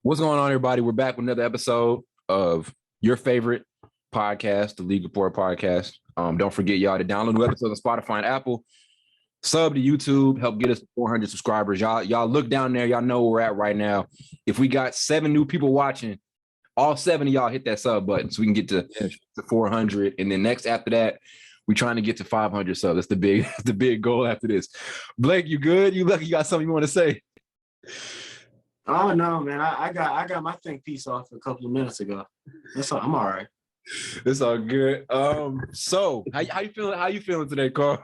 What's going on, everybody? We're back with another episode of your favorite podcast, the Bleacher Report podcast. Don't forget, y'all, to download new episodes on Spotify and Apple. Sub to YouTube, help get us to 400 subscribers. Y'all look down there. Y'all know where we're at right now. If we got 7 new people watching, all 7 of y'all hit that sub button so we can get to 400. And then next after that, we're trying to get to 500 subs. That's the big goal after this. Blake, you good? You lucky you got something you want to say? Oh no, man! I got my think piece off a couple of minutes ago. That's all. I'm all right. It's all good. So how you feeling? How you feeling today, Carl?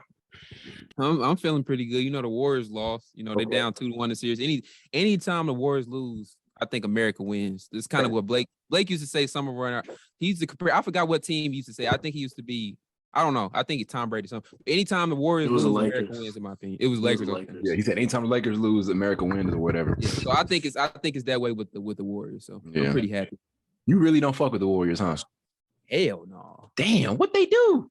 I'm feeling pretty good. You know, the Warriors lost. You know, they're down 2-1 in the series. Anytime the Warriors lose, I think America wins. This is kind of what Blake used to say. Summer runner. He's the compare. I forgot what team he used to say. I think he used to be. I don't know. I think it's Tom Brady. Something. Anytime the Warriors lose, America wins. In my opinion, it was Lakers. Yeah, he said anytime the Lakers lose, America wins or whatever. Yeah, so I think it's that way with the Warriors. So I'm pretty happy. You really don't fuck with the Warriors, huh? Hell no. Damn, what they do?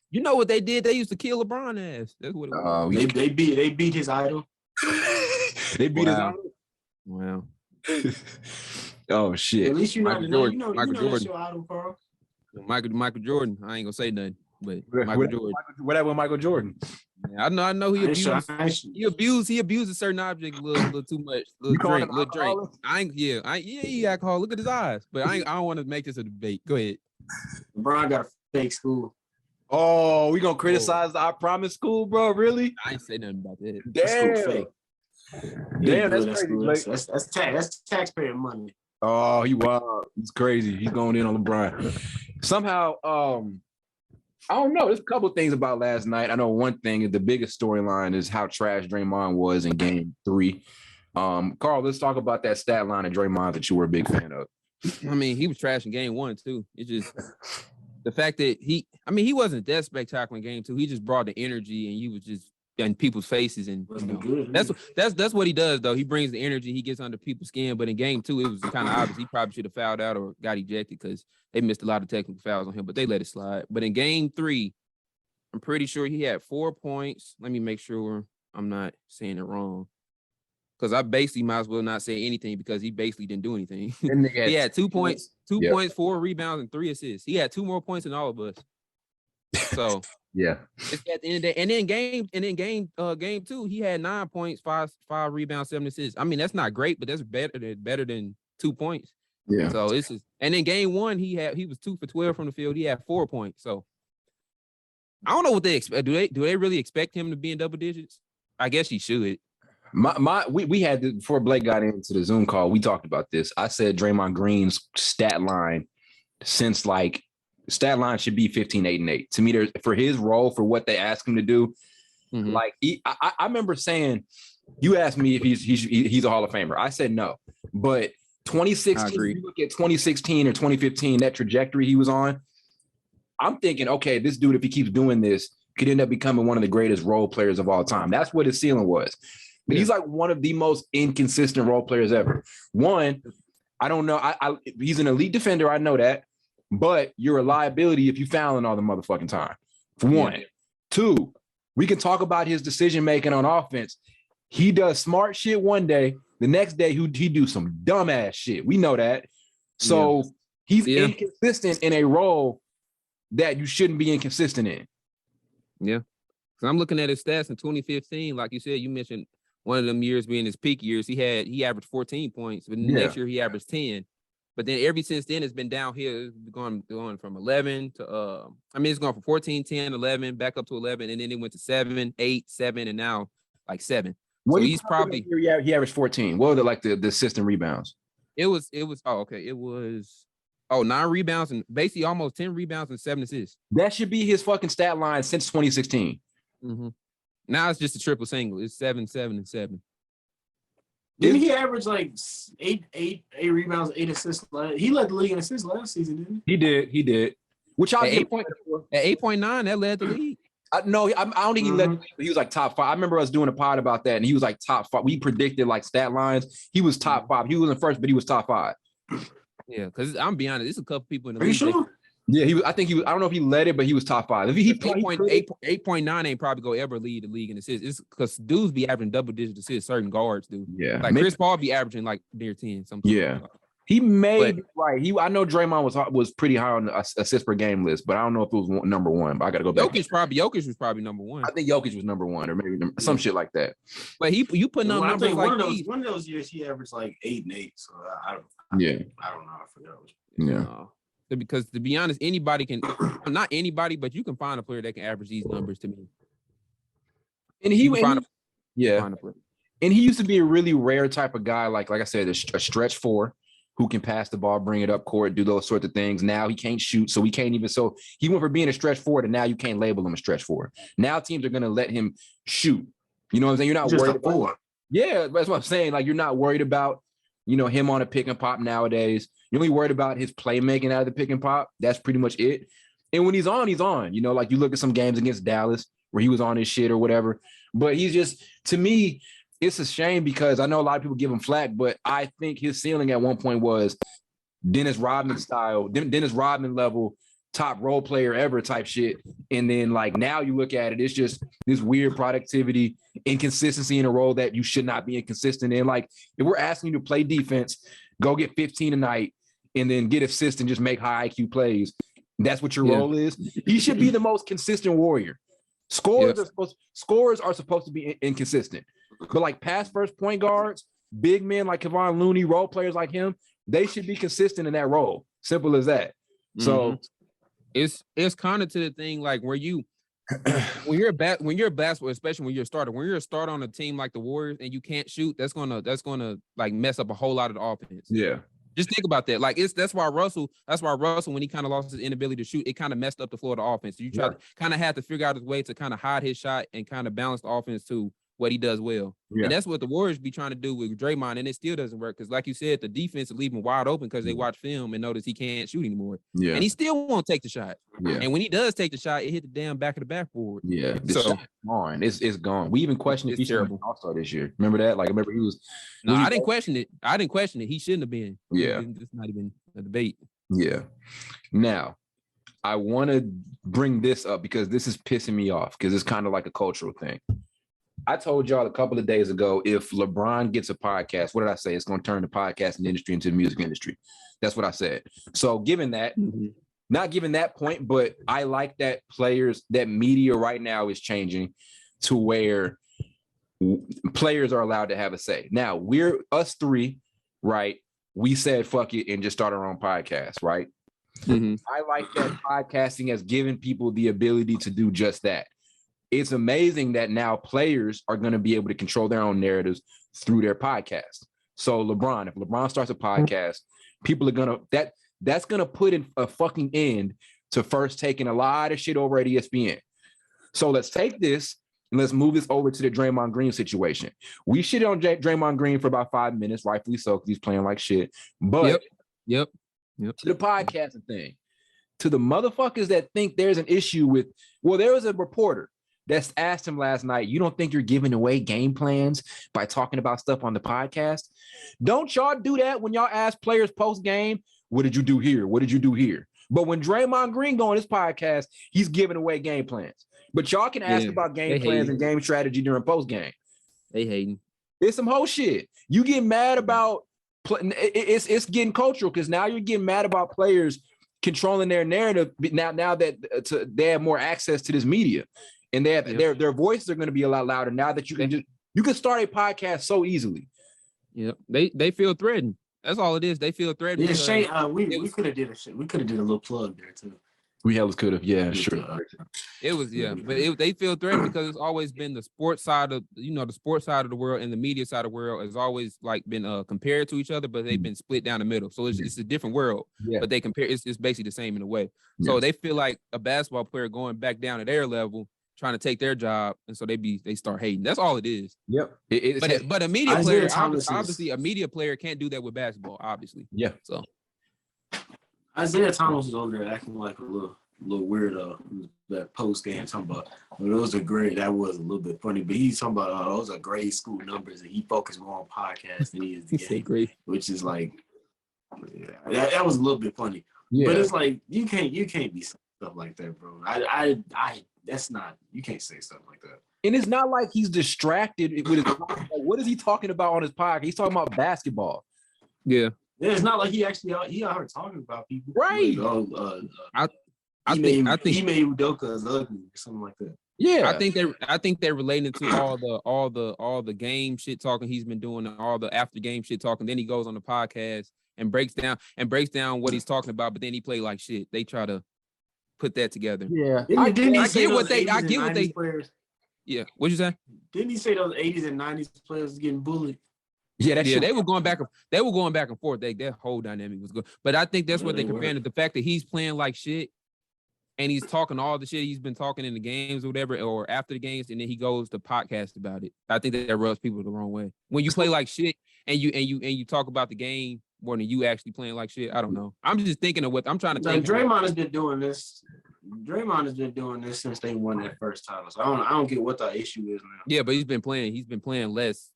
You know what they did? They used to kill LeBron ass. That's what it was. They beat his idol. They beat his idol. Wow. Oh shit. At least Michael Jordan. That's your idol, Carl. Michael Jordan. I ain't gonna say nothing, but Michael Jordan. What happened with Michael Jordan? Yeah, I know he abused. He abused a certain object a little too much. Little drink. He alcohol. Look at his eyes. But I don't want to make this a debate. Go ahead. LeBron got a fake school. Oh, we gonna criticize the I Promise school, bro? Really? I ain't say nothing about that. Damn, that's crazy. That's taxpayer money. Oh, he wild. He's crazy. He's going in on LeBron. Somehow, I don't know. There's a couple things about last night. I know one thing is the biggest storyline is how trash Draymond was in Game 3. Carl, let's talk about that stat line of Draymond that you were a big fan of. I mean, he was trash in Game 1 too. It's just the fact that he wasn't that spectacular in Game 2. He just brought the energy, and he was just in people's faces, and that's what he does though. He brings the energy, he gets under people's skin. But in Game 2, it was kind of obvious he probably should have fouled out or got ejected because they missed a lot of technical fouls on him, but they let it slide. But in Game 3, I'm pretty sure he had 4 points. Let me make sure I'm not saying it wrong, because I basically might as well not say anything because he basically didn't do anything. He had 2 points, 4 rebounds, and 3 assists. He had 2 more points than all of us. So yeah, it's at the end of the day. And then game 2, he had 9 points, 5 rebounds, 7 assists. I mean, that's not great, but that's better than 2 points. Yeah. So it's just, and then Game 1, he was 2 for 12 from the field. He had 4 points. So I don't know what they expect. Do they really expect him to be in double digits? I guess he should. We had this, before Blake got into the Zoom call, we talked about this. I said Draymond Green's stat line should be 15, 8, and 8. To me, for his role, for what they ask him to do, like I remember saying, you asked me if he's a Hall of Famer. I said no, but 2016, you look at 2016 or 2015, that trajectory he was on, I'm thinking, okay, this dude, if he keeps doing this, could end up becoming one of the greatest role players of all time. That's what his ceiling was. But he's like one of the most inconsistent role players ever. One, I don't know. He's an elite defender. I know that. But you're a liability if you fouling all the motherfucking time, for one. Yeah. 2, we can talk about his decision-making on offense. He does smart shit one day. The next day, he do some dumbass shit. We know that. So he's inconsistent in a role that you shouldn't be inconsistent in. Yeah. So I'm looking at his stats in 2015. Like you said, you mentioned one of them years being his peak years. He averaged 14 points, but next year he averaged 10. But then ever since then, it's been downhill. It's going from 11 to, it's going from 14, 10, 11, back up to 11. And then it went to 7, 8, 7, and now like 7. What so he's probably, he averaged 14. What were the assist and rebounds? It was 9 rebounds and basically almost 10 rebounds and 7 assists. That should be his fucking stat line since 2016. Mm-hmm. Now it's just a triple single. It's 7, 7, and 7. Didn't he average like 8 rebounds, 8 assists? He led the league in assists last season, didn't he? He did. Which I at 8.9, that led the league. I don't think he led the league, but he was like top 5. I remember us doing a pod about that, and he was like top 5. We predicted like stat lines. He was top 5. He wasn't first, but he was top 5. Yeah, because I'm be honest, there's a couple people in the league. Are you sure? Yeah, I think he was. I don't know if he led it, but he was top 5. If he 8.9 ain't probably gonna ever lead the league in assists. It's because dudes be averaging double-digit assists. Certain guards do. Yeah, like Chris Paul be averaging like near 10. Sometimes. Yeah, he may be right. I know Draymond was pretty high on the assist per game list, but I don't know if it was number 1. But I got to go back. Jokic was probably number 1. I think Jokic was number 1, or maybe some shit like that. But you putting up numbers like one of those years he averaged like 8 and 8. So I don't know. I forgot. Yeah. Because to be honest, anybody can, not anybody, but you can find a player that can average these numbers to me. And he used to be a really rare type of guy, like I said, a stretch 4 who can pass the ball, bring it up court, do those sorts of things. Now he can't shoot, so he can't even. So he went from being a stretch 4 to now you can't label him a stretch 4. Now teams are going to let him shoot. You know what I'm saying? You're not worried about. Yeah, that's what I'm saying. Like, you're not worried about, him on a pick and pop nowadays. You're only worried about his playmaking out of the pick and pop. That's pretty much it. And when he's on, he's on. Like you look at some games against Dallas where he was on his shit or whatever. But he's just, to me, it's a shame because I know a lot of people give him flack, but I think his ceiling at one point was Dennis Rodman style, Dennis Rodman level, top role player ever type shit. And then like now you look at it, it's just this weird productivity, inconsistency in a role that you should not be inconsistent in. Like if we're asking you to play defense, go get 15 a night and then get assists and just make high IQ plays. That's what your role is. He should be the most consistent warrior. Scorers are supposed to be inconsistent. But like pass first point guards, big men like Kevon Looney, role players like him, they should be consistent in that role. Simple as that. So it's kind of to the thing like where you when you're a basketball, especially when you're a starter on a team like the Warriors and you can't shoot, that's gonna like mess up a whole lot of the offense. Yeah. Just think about that. Like that's why Russell, when he kind of lost his inability to shoot, it kind of messed up the flow of the offense. So you try to kind of have to figure out his way to kind of hide his shot and kind of balance the offense to what he does well. Yeah. And that's what the Warriors be trying to do with Draymond, and it still doesn't work because, like you said, the defense will leave him wide open because they watch film and notice he can't shoot anymore. Yeah. And he still won't take the shot. Yeah. And when he does take the shot, it hit the damn back of the backboard. Yeah. So gone. It's gone. We even questioned if he should have been All-Star this year. Remember that? Like, I remember he was. No, I didn't question it. He shouldn't have been. Yeah. It's not even a debate. Yeah. Now, I want to bring this up because this is pissing me off because it's kind of like a cultural thing. I told y'all a couple of days ago, if LeBron gets a podcast, what did I say? It's going to turn the podcasting industry into the music industry. That's what I said. So given that, not given that point, but I like that that media right now is changing to where players are allowed to have a say. Now, we're us three, right? We said, fuck it, and just start our own podcast, right? I like that podcasting has given people the ability to do just that. It's amazing that now players are going to be able to control their own narratives through their podcast. So if LeBron starts a podcast, people are going to, that's going to put in a fucking end to first taking a lot of shit over at ESPN. So let's take this and let's move this over to the Draymond Green situation. We shit on Draymond Green for about 5 minutes, rightfully so, because he's playing like shit. But Yep. To the podcasting thing, to the motherfuckers that think there's an issue with, there was a reporter that's asked him last night, you don't think you're giving away game plans by talking about stuff on the podcast? Don't y'all do that when y'all ask players post-game, what did you do here? What did you do here? But when Draymond Green go on his podcast, he's giving away game plans. But y'all can ask about game plans and game strategy during post-game. They hating. It's some whole shit. You get mad about, it's getting cultural because now you're getting mad about players controlling their narrative now that they have more access to this media. And they have their voices are going to be a lot louder now that you can start a podcast so easily. Yep, they feel threatened. That's all it is. They feel threatened. Yeah, Shane, we could have did a shit. We could have did a little plug there too. We always could have. Yeah, sure. It was but they feel threatened because it's always been the sports side of the sports side of the world and the media side of the world has always like been compared to each other, but they've been split down the middle. So it's a different world. Yeah. But they compare. It's basically the same in a way. Yeah. So they feel like a basketball player going back down to their level, trying to take their job, and so they start hating. That's all it is. Yep. But a media player, obviously, a media player can't do that with basketball, obviously. Yeah. So Isaiah Thomas was over there acting like a little weirdo. That post game talking about those are great. That was a little bit funny, but he's talking about those are grade school numbers, and he focused more on podcasts than he is the game, great. Which is like that was a little bit funny. Yeah. But it's like you can't be saying stuff like that, bro. I that's not, you can't say stuff like that. And it's not like he's distracted with his what is he talking about on his podcast? He's talking about basketball. Yeah. Yeah, it's not like he out here talking about people. Right. Like, I think Udoka is ugly or something like that. Yeah. I think they're relating to all the game shit talking he's been doing, all the after game shit talking. Then he goes on the podcast and breaks down what he's talking about, but then he play like shit. They try to put that together. Yeah. I get what they players. Yeah. What'd you say? Didn't he say those 80s and 90s players was getting bullied? Yeah, they were going back and forth. Their whole dynamic was good. But I think that's what they're comparing to the fact that he's playing like shit and he's talking all the shit he's been talking in the games or whatever, or after the games, and then he goes to podcast about it. I think that rubs people the wrong way. When you play like shit and you talk about the game more than you actually playing like shit, I don't know. I'm just thinking of what I'm trying to think. Draymond has been doing this. Draymond has been doing this since they won that first title. So I don't get what the issue is now. Yeah, but he's been playing less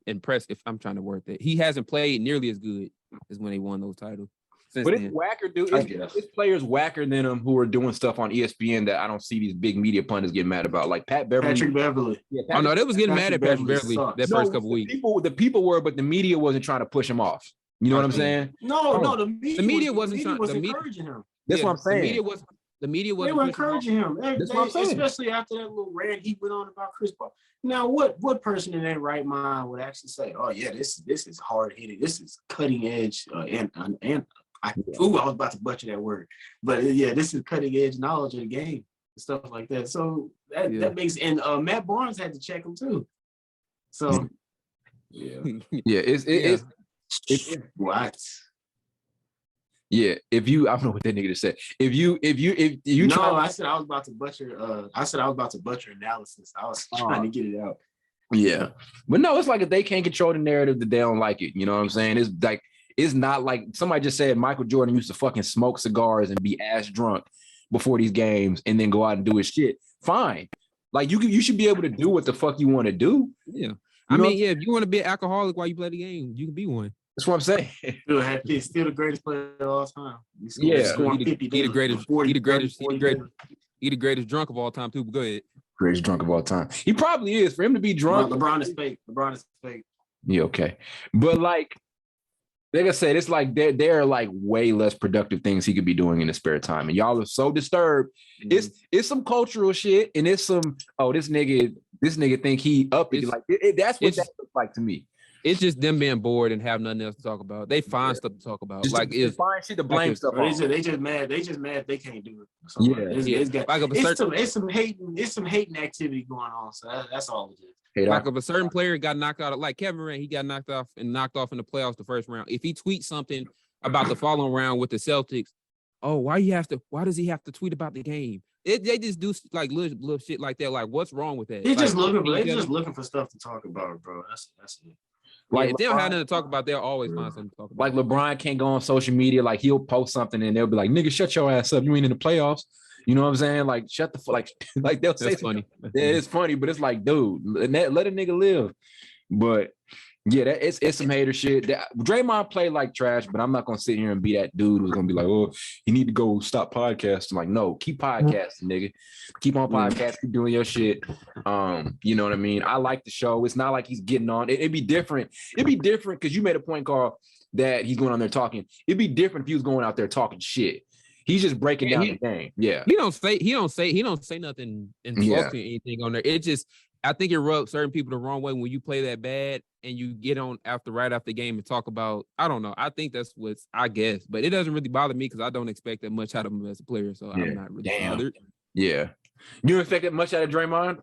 impressive. I'm trying to word that. He hasn't played nearly as good as when they won those titles. But it's whacker, dude. It's players whacker than him who are doing stuff on ESPN that I don't see these big media pundits getting mad about, like Patrick Beverly. Yeah, they was getting mad at Patrick Beverly first couple weeks. The people were, but the media wasn't trying to push him off. You know what I'm saying? No, the media wasn't encouraging him. That's what I'm saying. The media was. They were encouraging him. That's what I'm saying. Especially after that little rant he went on about Chris Paul. Now, what person in their right mind would actually say, "Oh yeah, this is hard hitting. This is cutting edge." I was about to butcher that word, but yeah, this is cutting edge knowledge of the game and stuff like that. So that makes, and Matt Barnes had to check him too. So it's what. Yeah, if you, I don't know what that nigga just said. If you I said I was about to butcher analysis. I was trying to get it out. Yeah, but no, it's like if they can't control the narrative, that they don't like it. You know what I'm saying? It's like, it's not like somebody just said Michael Jordan used to fucking smoke cigars and be ass drunk before these games and then go out and do his shit. Fine, like you should be able to do what the fuck you want to do. Yeah, if you want to be an alcoholic while you play the game, you can be one. That's what I'm saying. Still the greatest player of all time. He the greatest drunk of all time too. But go ahead. Greatest drunk of all time. He probably is. For him to be drunk. LeBron is fake. Yeah, okay. But like I said, it's like there are like way less productive things he could be doing in his spare time. And y'all are so disturbed. Mm-hmm. It's some cultural shit, and it's some, this nigga think he up it. Like that's what that looks like to me. It's just them being bored and have nothing else to talk about. They find stuff to talk about. Just like it's find shit to blame stuff on. They just mad. They just mad they can't do it. So it's some hating activity going on. So that's all it is. Like if a certain player got knocked out, like Kevin Durant, he got knocked off in the playoffs the first round. If he tweets something about the following round with the Celtics, why does he have to tweet about the game? They just do like little shit like that. Like, what's wrong with that? They're just looking for stuff to talk about, bro. That's it. Like, if they don't have nothing to talk about, they'll always find something to talk about. Like LeBron can't go on social media. Like he'll post something and they'll be like, "Nigga, shut your ass up. You ain't in the playoffs." You know what I'm saying? Like, shut the fuck. Like they'll say funny. Yeah, it's funny, but it's like, dude, let a nigga live. But yeah, it's some hater shit. Draymond played like trash, but I'm not gonna sit here and be that dude who's gonna be like, "Oh, you need to go stop podcasting." Like, no, keep podcasting, nigga. Keep on podcasting, keep doing your shit. You know what I mean? I like the show. It's not like he's getting on. It'd be different. It'd be different because you made a point, Carl, that he's going on there talking. It'd be different if he was going out there talking shit. He's just breaking down the game. Yeah. He don't say nothing insulting anything on there. It just, I think it rubs certain people the wrong way when you play that bad and you get on right after the game and talk about, I don't know. I think that's what's, I guess, but it doesn't really bother me because I don't expect that much out of him as a player. So I'm not really bothered. Yeah. You don't expect that much out of Draymond?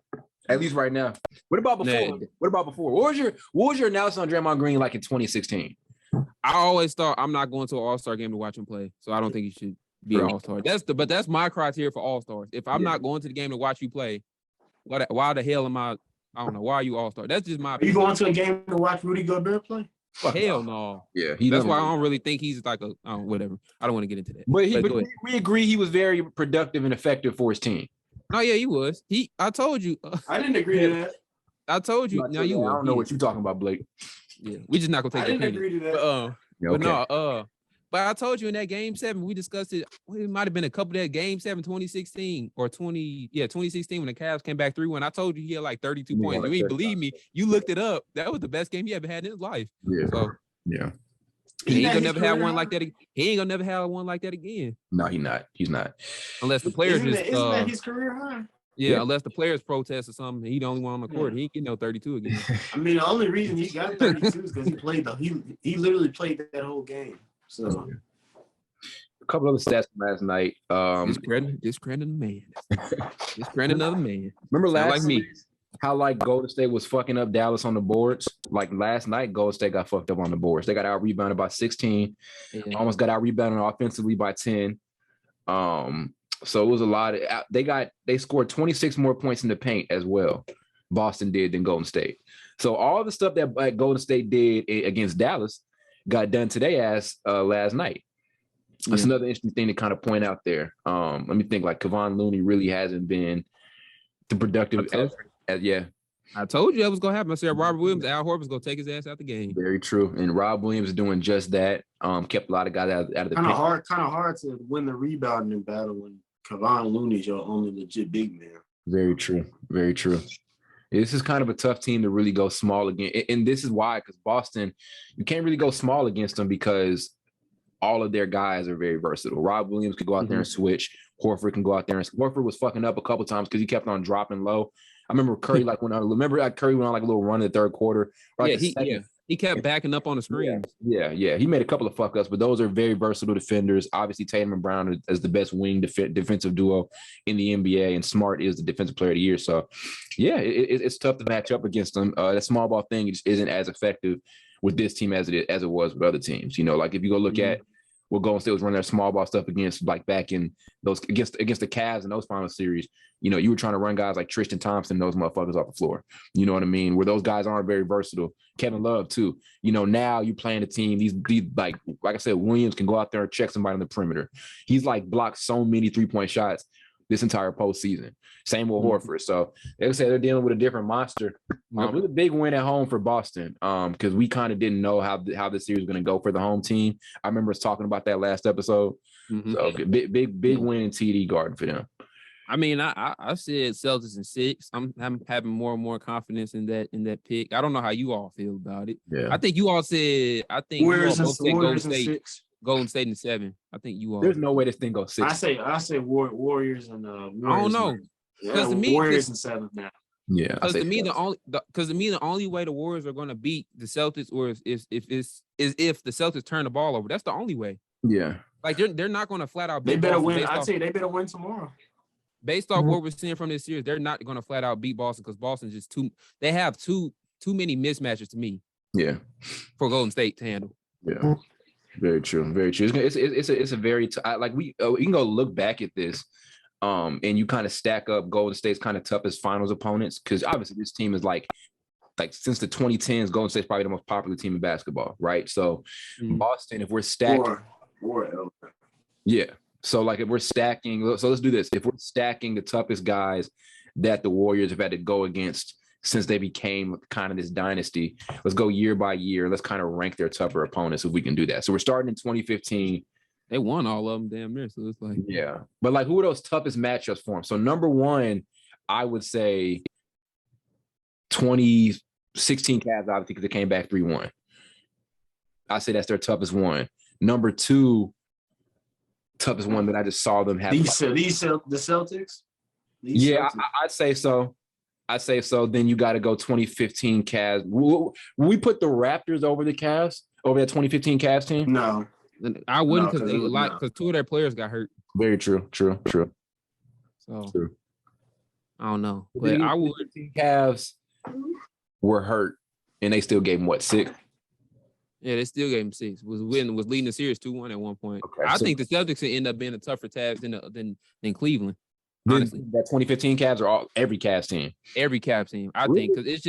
At least right now. What about before? Nah. What about before? What was your analysis on Draymond Green like in 2016? I always thought I'm not going to an All-Star game to watch him play. So I don't think he should be an All-Star. But that's my criteria for All-Stars. If I'm not going to the game to watch you play, why the hell am I don't know. Why are you All-Star? That's just my opinion. Are you going to a game to watch Rudy Gobert play? Hell no. Yeah. That's why I don't really think he's like whatever. I don't want to get into that. But we agree he was very productive and effective for his team. Oh yeah, he was. I told you. I didn't agree to that. I told you. Now you. I don't know what you're talking about, Blake. Yeah, we just not gonna take. I didn't agree to that. But no. But I told you in that game 7, we discussed it. It might have been a couple of that game 7, 2016 or 2016 when the Cavs came back 3-1. I told you he had like 32 points. You ain't believe me. You looked it up. That was the best game he ever had in his life. Yeah. So yeah. He ain't gonna never have one like that. He ain't gonna never have one like that again. No, he's not. He's not. Unless the players isn't that his career high? Yeah, unless the players protest or something, he the only one on the court. He ain't getting no 32 again. I mean, the only reason he got 32 is because he literally played that whole game. So a couple other stats from last night. Discrediting the man. Discrediting another man. Remember last like me. How like Golden State was fucking up Dallas on the boards? Like last night, Golden State got fucked up on the boards. They got out rebounded by 16. Yeah. Almost got out rebounded offensively by 10. So it was a lot of they scored 26 more points in the paint as well. Boston did than Golden State. So all the stuff that Golden State did against Dallas got done today as last night. That's another interesting thing to kind of point out there. Let me think. Like Kevon Looney really hasn't been the productive. I told you that was gonna happen. I said Robert Williams, Al Horford's gonna take his ass out the game. Very true. And Rob Williams is doing just that. Kept a lot of guys out of the kind of hard to win the rebounding battle when Kevon Looney's your only legit big man. Very true. Very true. This is kind of a tough team to really go small again. And this is why, because Boston, you can't really go small against them because all of their guys are very versatile. Rob Williams could go out there and switch. Horford can go out there and Horford was fucking up a couple times because he kept on dropping low. I remember Curry Curry went on like a little run in the third quarter. He kept backing up on the screen. Yeah. He made a couple of fuck ups, but those are very versatile defenders. Obviously, Tatum and Brown is the best wing defensive duo in the NBA, and Smart is the defensive player of the year. So, yeah, it's tough to match up against them. That small ball thing just isn't as effective with this team as it was with other teams. You know, like if you go look at what Golden State was running their small ball stuff against, like back in those against the Cavs in those final series, you know, you were trying to run guys like Tristan Thompson, those motherfuckers off the floor. You know what I mean? Where those guys aren't very versatile. Kevin Love too. You know, now you playing a team. These like I said, Williams can go out there and check somebody on the perimeter. He's like blocked so many 3-point shots this entire postseason. Same with Horford. So like I said, they're dealing with a different monster. It was a big win at home for Boston because we kind of didn't know how this series was going to go for the home team. I remember us talking about that last episode. So big win in TD Garden for them. I mean, I said Celtics in 6. I'm having more and more confidence in that pick. I don't know how you all feel about it. Yeah. I think you all said Warriors both said Golden State. Golden State in 7. I think you all. There's no way this thing goes 6. I say Warriors and Warriors. I don't know. Because Warriors in 7 now. Yeah. Because to me, the only way the Warriors are going to beat the Celtics or if the Celtics turn the ball over. That's the only way. Yeah. Like they're not going to flat out beat. They better win. I'd say they better win tomorrow. Based off what we're seeing from this series, they're not going to flat out beat Boston because Boston's just they have too many mismatches to me. Yeah. For Golden State to handle. Yeah. Very true. Very true. It's a very like we can go look back at this, and you kind of stack up Golden State's kind of toughest finals opponents because obviously this team is like since the 2010s, Golden State's probably the most popular team in basketball, right? So Boston, if we're stacking, yeah. So like if we're stacking, so let's do this. If we're stacking the toughest guys that the Warriors have had to go against since they became kind of this dynasty, let's go year by year. Let's kind of rank their tougher opponents if we can do that. So we're starting in 2015. They won all of them damn near. So it's like, yeah. But like, who are those toughest matchups for them? So number one, I would say 2016 Cavs, obviously, because they came back 3-1. I say that's their toughest one. Number two, toughest one that I just saw them have. The Celtics? I'd say so. Then you got to go 2015 Cavs. Will we put the Raptors over the Cavs, over that 2015 Cavs team? No. I wouldn't because 2 of their players got hurt. Very true. So true. I don't know. But I would. Cavs were hurt and they still gave them what, 6? Yeah, they still gave him 6. Was leading the series 2-1 at one point. Okay, I think the Celtics would end up being a tougher task than Cleveland. Honestly, that 2015 Cavs are every Cavs team. Every Cavs team, I think, because it's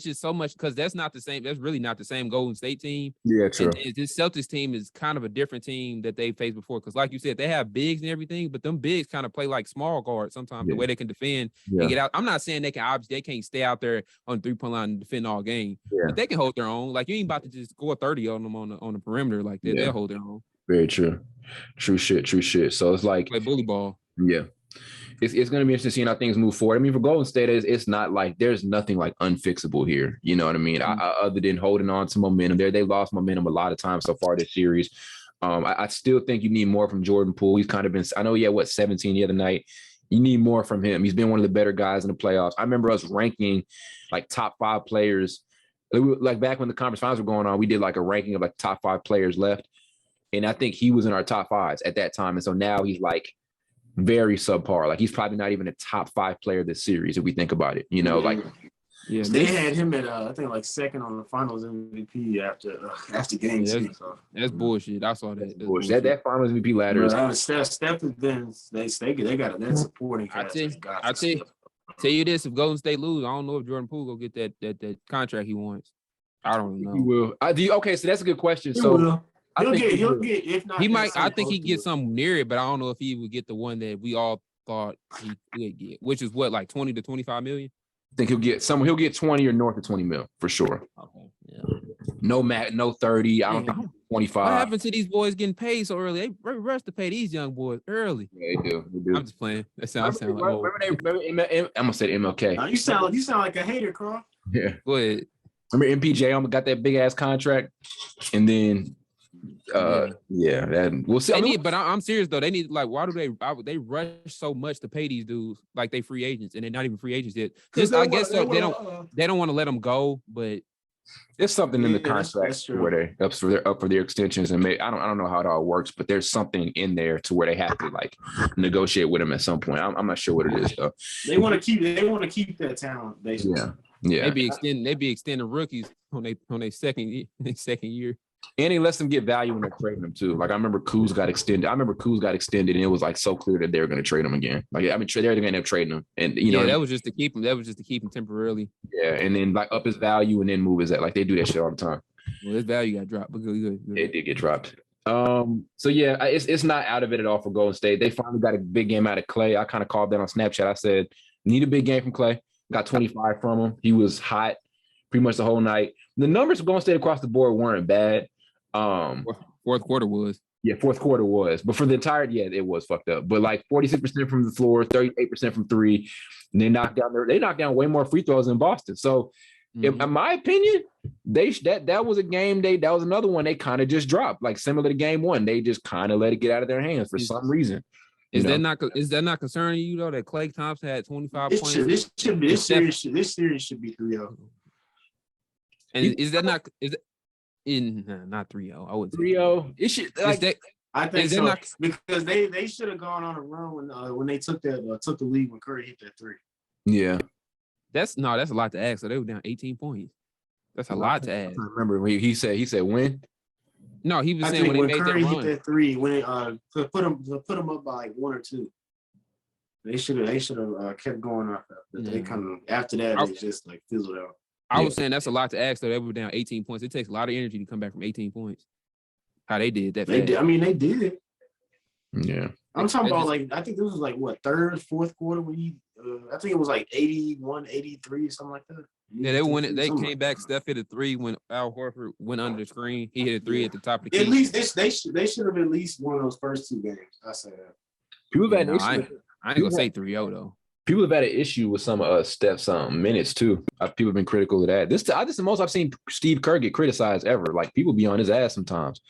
just so much. Because that's not the same. That's really not the same Golden State team. Yeah, true. And this Celtics team is kind of a different team that they faced before. Because, like you said, they have bigs and everything, but them bigs kind of play like small guards sometimes. The way they can defend and get out. I'm not saying they can't stay out there on the 3-point line and defend all game, but they can hold their own. Like you ain't about to just score 30 on them on the perimeter like that. They'll hold their own. Very true. True shit. So it's like Play bully ball. yeah. It's going to be interesting seeing how things move forward. I mean, for Golden State, it's not like there's nothing like unfixable here. You know what I mean? Other than holding on to momentum, they lost momentum a lot of times so far this series. I still think you need more from Jordan Poole. He's kind of been. I know he had 17 the other night. You need more from him. He's been one of the better guys in the playoffs. I remember us ranking like top 5 players. Like back when the conference finals were going on, we did like a ranking of like top 5 players left, and I think he was in our top 5s at that time. And so now he's like very subpar. Like he's probably not even a top 5 player this series if we think about it. You know, like they had him at I think like second on the Finals MVP after game 6. So. That's bullshit. I saw that. That's bullshit. That Finals MVP ladder is. Steph has been they got that supporting cast. I tell you this: if Golden State lose, I don't know if Jordan Poole will get that contract he wants. I don't know. He will. Okay, so that's a good question. He'll get if not. He might. I think he gets something near it, but I don't know if he would get the one that we all thought he could get, which is what, like 20 to 25 million. I think he'll get 20 or north of 20 mil for sure. Okay. Yeah. No 30. I don't think 25. What happened to these boys getting paid so early? They rush to pay these young boys early. Yeah, they do. I'm just playing. That sounds like old. I'm gonna say MLK. You sound like a hater, Carl. Yeah. Go ahead. Remember MPJ got that big ass contract, and then we'll see. But I'm serious though. They need, like, why do they rush so much to pay these dudes like they free agents and they're not even free agents yet? Because I guess they don't want to let them go, but there's something in the contract where they're up for their extensions, and I don't know how it all works, but there's something in there to where they have to like negotiate with them at some point. I'm not sure what it is though. They want to keep that talent basically. Yeah. They be extending rookies on their second year. And he lets them get value when they're trading them too. Like I remember Kuz got extended. And it was like so clear that they were going to trade him again. Like I mean, they're going to end up trading him, and that was just to keep him. That was just to keep him temporarily. Yeah, and then like up his value and then move his. Like they do that shit all the time. Well, his value got dropped, but good. It did get dropped. So yeah, it's not out of it at all for Golden State. They finally got a big game out of Clay. I kind of called that on Snapchat. I said, need a big game from Clay. Got 25 from him. He was hot pretty much the whole night. The numbers for Golden State across the board weren't bad. Fourth quarter was. Yeah, fourth quarter was. But for the entire, it was fucked up. But like 46% from the floor, 38% from 3. And they knocked down way more free throws than Boston. So in my opinion, that was a game that was another one they kind of just dropped. Like similar to game 1. They just kind of let it get out of their hands for some reason. Is that not concerning you though that Klay Thompson had 25 points? This series should be 3-0. And is that not not 3-0? I would 3-0. It should I think so because they should have gone on a run when they took the lead when Curry hit that 3. Yeah. That's a lot to ask. So they were down 18 points. That's a lot to ask. I remember when he said when? No, he was saying when they made Curry that run. hit that 3, when it put them up by like 1 or 2. They should have kept going off that. They kind of after that it just like fizzled out. I was saying that's a lot to ask. So they were down 18 points. It takes a lot of energy to come back from 18 points. How they did that? They did. Yeah. I'm talking about like I think this was like what, third, fourth quarter when I think it was like 81, 83, something like that. Yeah, they came back. Steph hit a 3 when Al Horford went under the screen. He hit a 3 at the top of the key. At least they should have at least won those first 2 games. I say that. People have had I ain't gonna say 3-0 though. People have had an issue with some of Steph's minutes too. People have been critical of that. This is the most I've seen Steve Kerr get criticized ever. Like people be on his ass sometimes.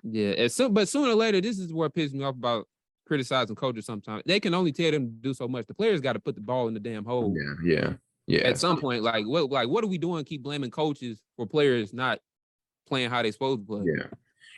Yeah, but sooner or later, this is what pisses me off about criticizing coaches. Sometimes they can only tell them to do so much. The players got to put the ball in the damn hole. Yeah. At some point, what are we doing? Keep blaming coaches for players not playing how they supposed to play. Yeah.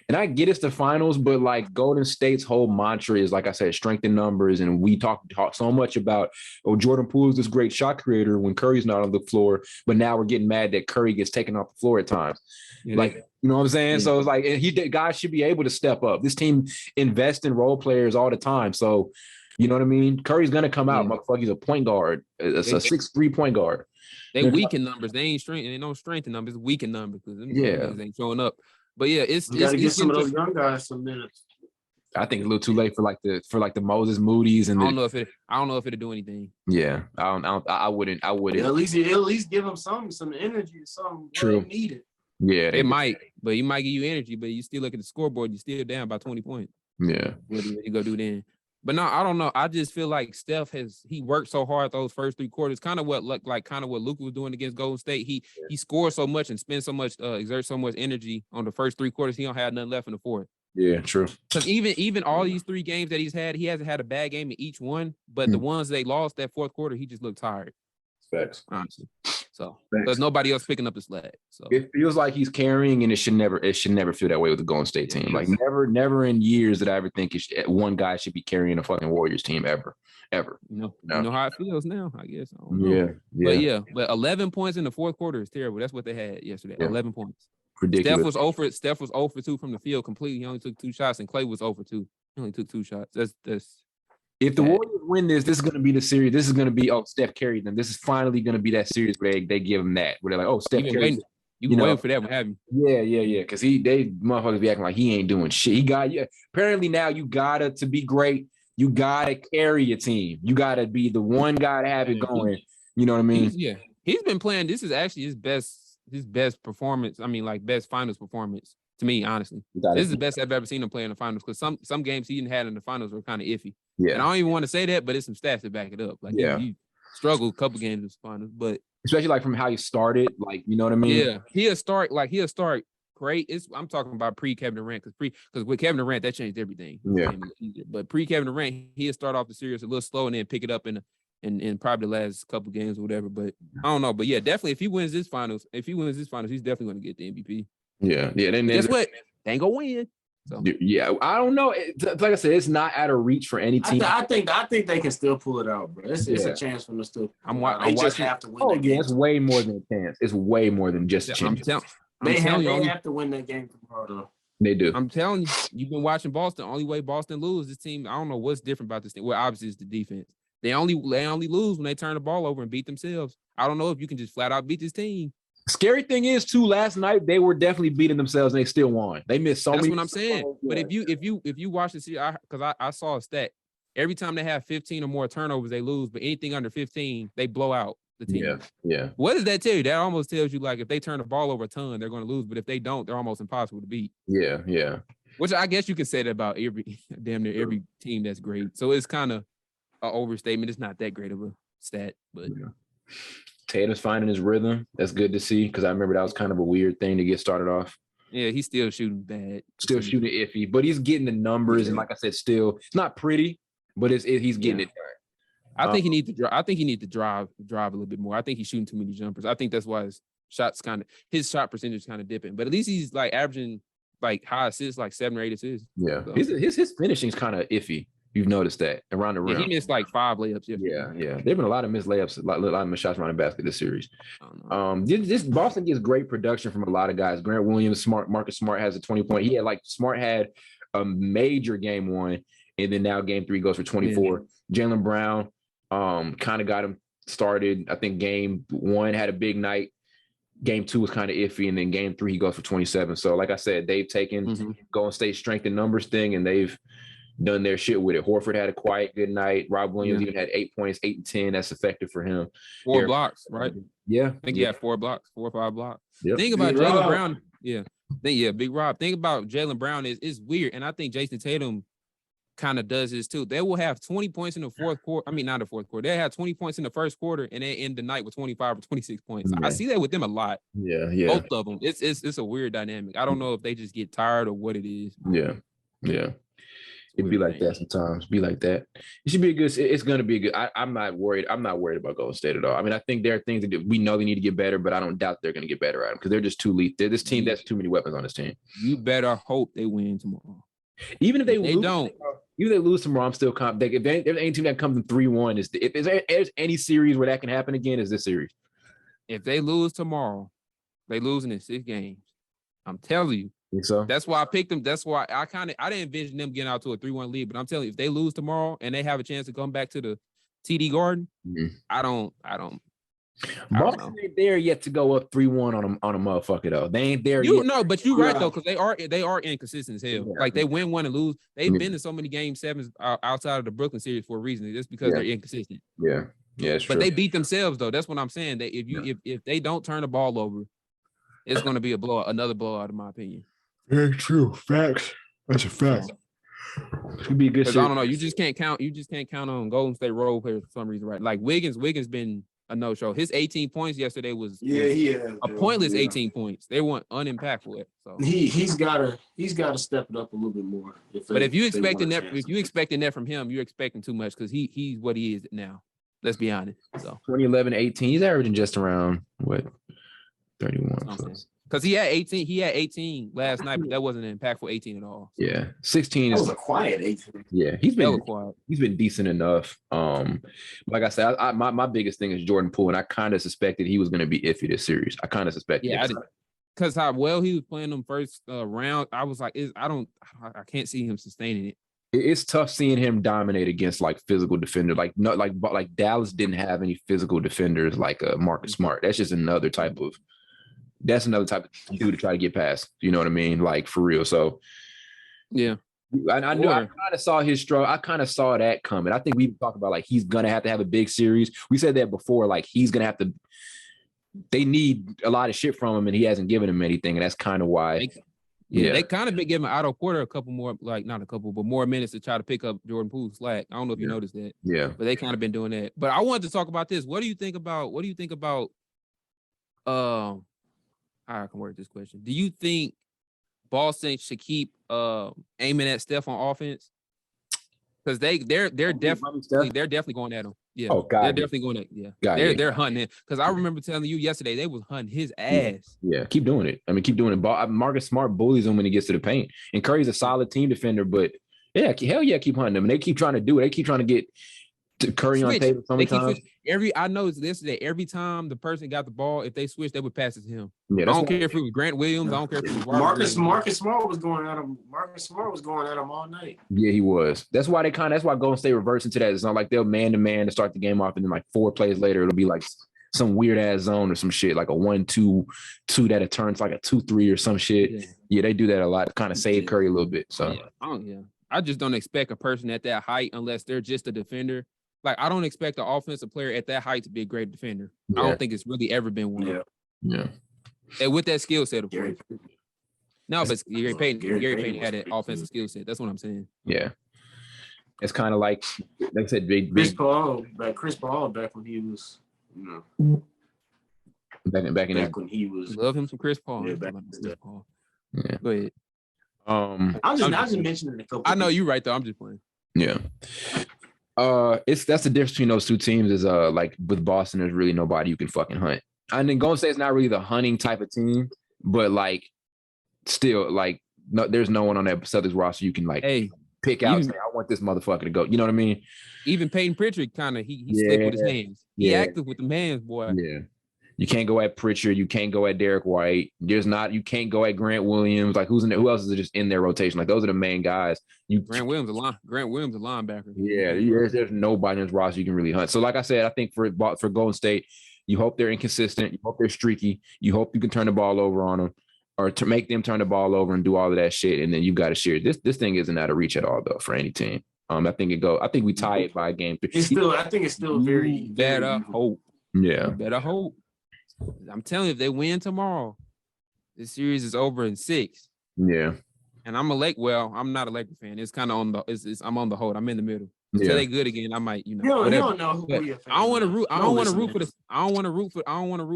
And I get it's the finals, but like Golden State's whole mantra is, like I said, strength in numbers. And we talk so much about, Jordan Poole is this great shot creator when Curry's not on the floor. But now we're getting mad that Curry gets taken off the floor at times. Yeah. Like, you know what I'm saying? Yeah. So it's like, and guys should be able to step up. This team invests in role players all the time. So, you know what I mean? Curry's going to come out. Motherfucker, he's a point guard. It's a 6'3" point guard. They weak in numbers. They ain't strength. They don't strength in numbers. Weak in numbers because them guys ain't showing up. But yeah, it's got to get some of those young guys some minutes. I think it's a little too late for the Moses Moody's and I don't know if it'll do anything. Yeah, I wouldn't. At least give them some energy, some true needed. Yeah, it might, but he might give you energy, but you still look at the scoreboard, you're still down by 20 points. Yeah. What do you go do then? But no, I don't know. I just feel like Steph he worked so hard those first 3 quarters. Kind of what Luka was doing against Golden State. He scored so much and spent so much, exert so much energy on the first 3 quarters. He don't have nothing left in the fourth. Yeah, true. Because even all these 3 games that he's had, he hasn't had a bad game in each one. But the ones they lost that fourth quarter, he just looked tired. Facts. Honestly. So there's nobody else picking up the slack. So it feels like he's carrying, and it should never feel that way with the Golden State team. Like never in years did I ever think one guy should be carrying a fucking Warriors team ever. You know how it feels now, I guess. I don't know. But 11 points in the fourth quarter is terrible. That's what they had yesterday. 11 points. Ridiculous. Steph was 0 for 2 from the field completely. He only took 2 shots, and Clay was 0 for 2. He only took 2 shots. That's if the Warriors win this is going to be the series. This is going to be, Steph carried them. This is finally going to be that series where they give him that. Where they're like, Steph carried them. You've been waiting for that one, haven't you? Yeah. Because they motherfuckers be acting like he ain't doing shit. He got apparently now you gotta to be great. You gotta carry your team. You gotta be the one guy to have it going. You know what I mean? He's been playing. This is actually his best performance. I mean, like best finals performance to me, honestly. This is the best I've ever seen him play in the finals. Because some games he didn't have in the finals were kind of iffy. Yeah. And I don't even want to say that, but it's some stats to back it up. Like he struggled a couple games in the finals, but especially like from how he started, like you know what I mean? Yeah, he'll start great. I'm talking about pre-Kevin Durant because with Kevin Durant that changed everything. Yeah. But pre-Kevin Durant, he'll start off the series a little slow and then pick it up in probably the last couple games or whatever. But I don't know. But yeah, definitely if he wins this finals, he's definitely going to get the MVP. Yeah. Then guess what? They ain't gonna win. So. Yeah, I don't know. Like I said, it's not out of reach for any team. I think they can still pull it out, bro. It's a chance for them to still. They just have to win. It's way more than a chance. It's way more than just a chance. They have to win that game tomorrow, though. They do. I'm telling you, you've been watching Boston. Only way Boston lose this team. I don't know what's different about this team. Well, obviously it's the defense. They only lose when they turn the ball over and beat themselves. I don't know if you can just flat out beat this team. Scary thing is too. Last night they were definitely beating themselves and they still won. They missed so many. That's what I'm saying. But if you watch the series, because I saw a stat. Every time they have 15 or more turnovers, they lose. But anything under 15, they blow out the team. Yeah. What does that tell you? That almost tells you like if they turn the ball over a ton, they're going to lose. But if they don't, they're almost impossible to beat. Yeah. Which I guess you could say that about damn near every team that's great. So it's kind of an overstatement. It's not that great of a stat, but. Yeah. Tatum's finding his rhythm. That's good to see because I remember that was kind of a weird thing to get started off. Yeah, he's still shooting bad. Still shooting iffy, but he's getting the numbers. And like I said, still, it's not pretty, but he's getting it done. I think he needs to drive a little bit more. I think he's shooting too many jumpers. I think that's why his shot percentage is kind of dipping. But at least he's like averaging like high assists, like 7 or 8 assists. Yeah, so. His finishing is kind of iffy. You've noticed that around the rim. Yeah, he missed like 5 layups. Yeah. There've been a lot of missed layups, a lot of missed shots around the basket this series. This Boston gets great production from a lot of guys. Grant Williams, Marcus Smart has a 20-point. Smart had a major game 1, and then now game 3 goes for 24. Yeah. Jaylen Brown kind of got him started. I think game 1 had a big night. Game 2 was kind of iffy, and then game 3 he goes for 27. So like I said, they've taken Golden State strength and numbers thing, and they've done their shit with it. Horford had a quiet good night. Rob Williams even had 8 points, 8 and 10. That's effective for him. 4 blocks, right? Yeah. I think he had 4 blocks, 4 or 5 blocks. Yep. Think about Jaylen Brown. Yeah. Big Rob. Think about Jaylen Brown is weird. And I think Jason Tatum kind of does this too. They will have 20 points in the fourth quarter. I mean, not the fourth quarter. They have 20 points in the first quarter and they end the night with 25 or 26 points. Yeah. I see that with them a lot. Yeah. Both of them. It's a weird dynamic. I don't know if they just get tired or what it is. Yeah. It'd be like that sometimes. Be like that. It should be a good. It's going to be a good. I'm not worried. I'm not worried about Golden State at all. I mean, I think there are things that we know they need to get better, but I don't doubt they're going to get better at them because they're just too lethal. They're this team that's too many weapons on this team. You better hope they win tomorrow. Even if they lose tomorrow, I'm still confident. If any team that comes in 3-1 if there's any series where that can happen again, is this series. If they lose tomorrow, they losing in 6 games. I'm telling you. Think so? That's why I picked them. That's why I didn't envision them getting out to a 3-1 lead. But I'm telling you, if they lose tomorrow and they have a chance to come back to the TD Garden, I don't. Boston ain't there yet to go up 3-1 on a motherfucker though. They ain't there yet. No, but you're right though, because they are inconsistent as hell. Like they win one and lose. They've been in so many game 7s outside of the Brooklyn series for a reason. Just because they're inconsistent. Yeah, it's true. But they beat themselves though. That's what I'm saying. That if they don't turn the ball over, it's going to be another blowout, in my opinion. Very true. Facts. That's a fact. Should be a good. Because I don't know, you just can't count on Golden State role players for some reason, right? Like Wiggins been a no-show. His 18 points yesterday was a pointless 18 points. They weren't unimpactful. So he's gotta step it up a little bit more. If you expecting that from him, you're expecting too much because he's what he is now. Let's be honest. So 2011, 18, he's averaging just around 31. Because he had 18 last night, but that wasn't an impactful 18 at all. So. Yeah, 16 was a quiet 18. Yeah, he's been decent enough. Like I said, my biggest thing is Jordan Poole, and I kind of suspected he was going to be iffy this series. I kind of suspected. Yeah, because how well he was playing them first round, I was like, I can't see him sustaining it. It's tough seeing him dominate against like physical defenders. Like Dallas didn't have any physical defenders like Marcus Smart. That's just another type of. That's another type of dude to try to get past. You know what I mean? Like for real. So yeah, I knew I kind of saw his struggle. I kind of saw that coming. I think we talked about like he's gonna have to have a big series. We said that before. Like he's gonna have to. They need a lot of shit from him, and he hasn't given them anything, and that's kind of why. They kind of been giving Otto Porter a couple more, like not a couple, but more minutes to try to pick up Jordan Poole's slack. I don't know if you noticed that. Yeah, but they kind of been doing that. But I wanted to talk about this. What do you think about? I can word this question. Do you think Boston should keep aiming at Steph on offense? Because they're definitely going at him. Yeah. Oh God. They're definitely going at they're hunting him. Because I remember telling you yesterday they was hunting his ass. Yeah. Keep doing it. I mean, keep doing it. Marcus Smart bullies him when he gets to the paint. And Curry's a solid team defender, but yeah, hell yeah, keep hunting him. And they keep trying to do it. They keep trying to get Curry on table sometimes. I noticed yesterday, every time the person got the ball, if they switched, they would pass it to him. Yeah, I don't care if it was Grant Williams. I don't care if it was Marcus Smart was going at him. Marcus Smart was going at him all night. Yeah, he was. That's why Golden State reverts into that. It's not like they'll man to man to start the game off, and then like 4 plays later, it'll be like some weird ass zone or some shit, like a 1-2 that it turns like a 2-3 or some shit. Yeah, they do that a lot to kind of save Curry a little bit. So I just don't expect a person at that height unless they're just a defender. Like, I don't expect an offensive player at that height to be a great defender. I don't think it's really ever been one. Yeah. And with that skill set, of course. No, but Gary Payton had an offensive skill set. That's what I'm saying. Yeah. It's kind of like I said, big Chris Paul back when he was, back when he was. Love him some Chris Paul. Yeah, back Chris Paul. Yeah. Go ahead. I'm just mentioning a couple. I know you're right though. I'm just playing. Yeah. That's the difference between those two teams is like with Boston, there's really nobody you can fucking hunt. And then Golden State's not really the hunting type of team, but like still like there's no one on that Celtics roster you can like pick out and say, I want this motherfucker to go. You know what I mean? Even Peyton Pritchard kind of he slipped with his hands. He active with the hands, boy. Yeah. You can't go at Pritchard. You can't go at Derek White. You can't go at Grant Williams. Like who else is just in their rotation? Like those are the main guys. Grant Williams a linebacker. Yeah, there's nobody in this roster you can really hunt. So like I said, I think for Golden State, you hope they're inconsistent. You hope they're streaky. You hope you can turn the ball over on them or to make them turn the ball over and do all of that shit. And then you got to share. This thing isn't out of reach at all though for any team. I think we tie it by game 3. I think it's still very better hope. Yeah. Better hope. I'm telling you, if they win tomorrow, this series is over in 6. Yeah. And I'm not a Lakers fan. It's kind of on the I'm on the hold. I'm in the middle. Until they good again, I might, You don't know who you're a fan. I don't want to root. I don't want to root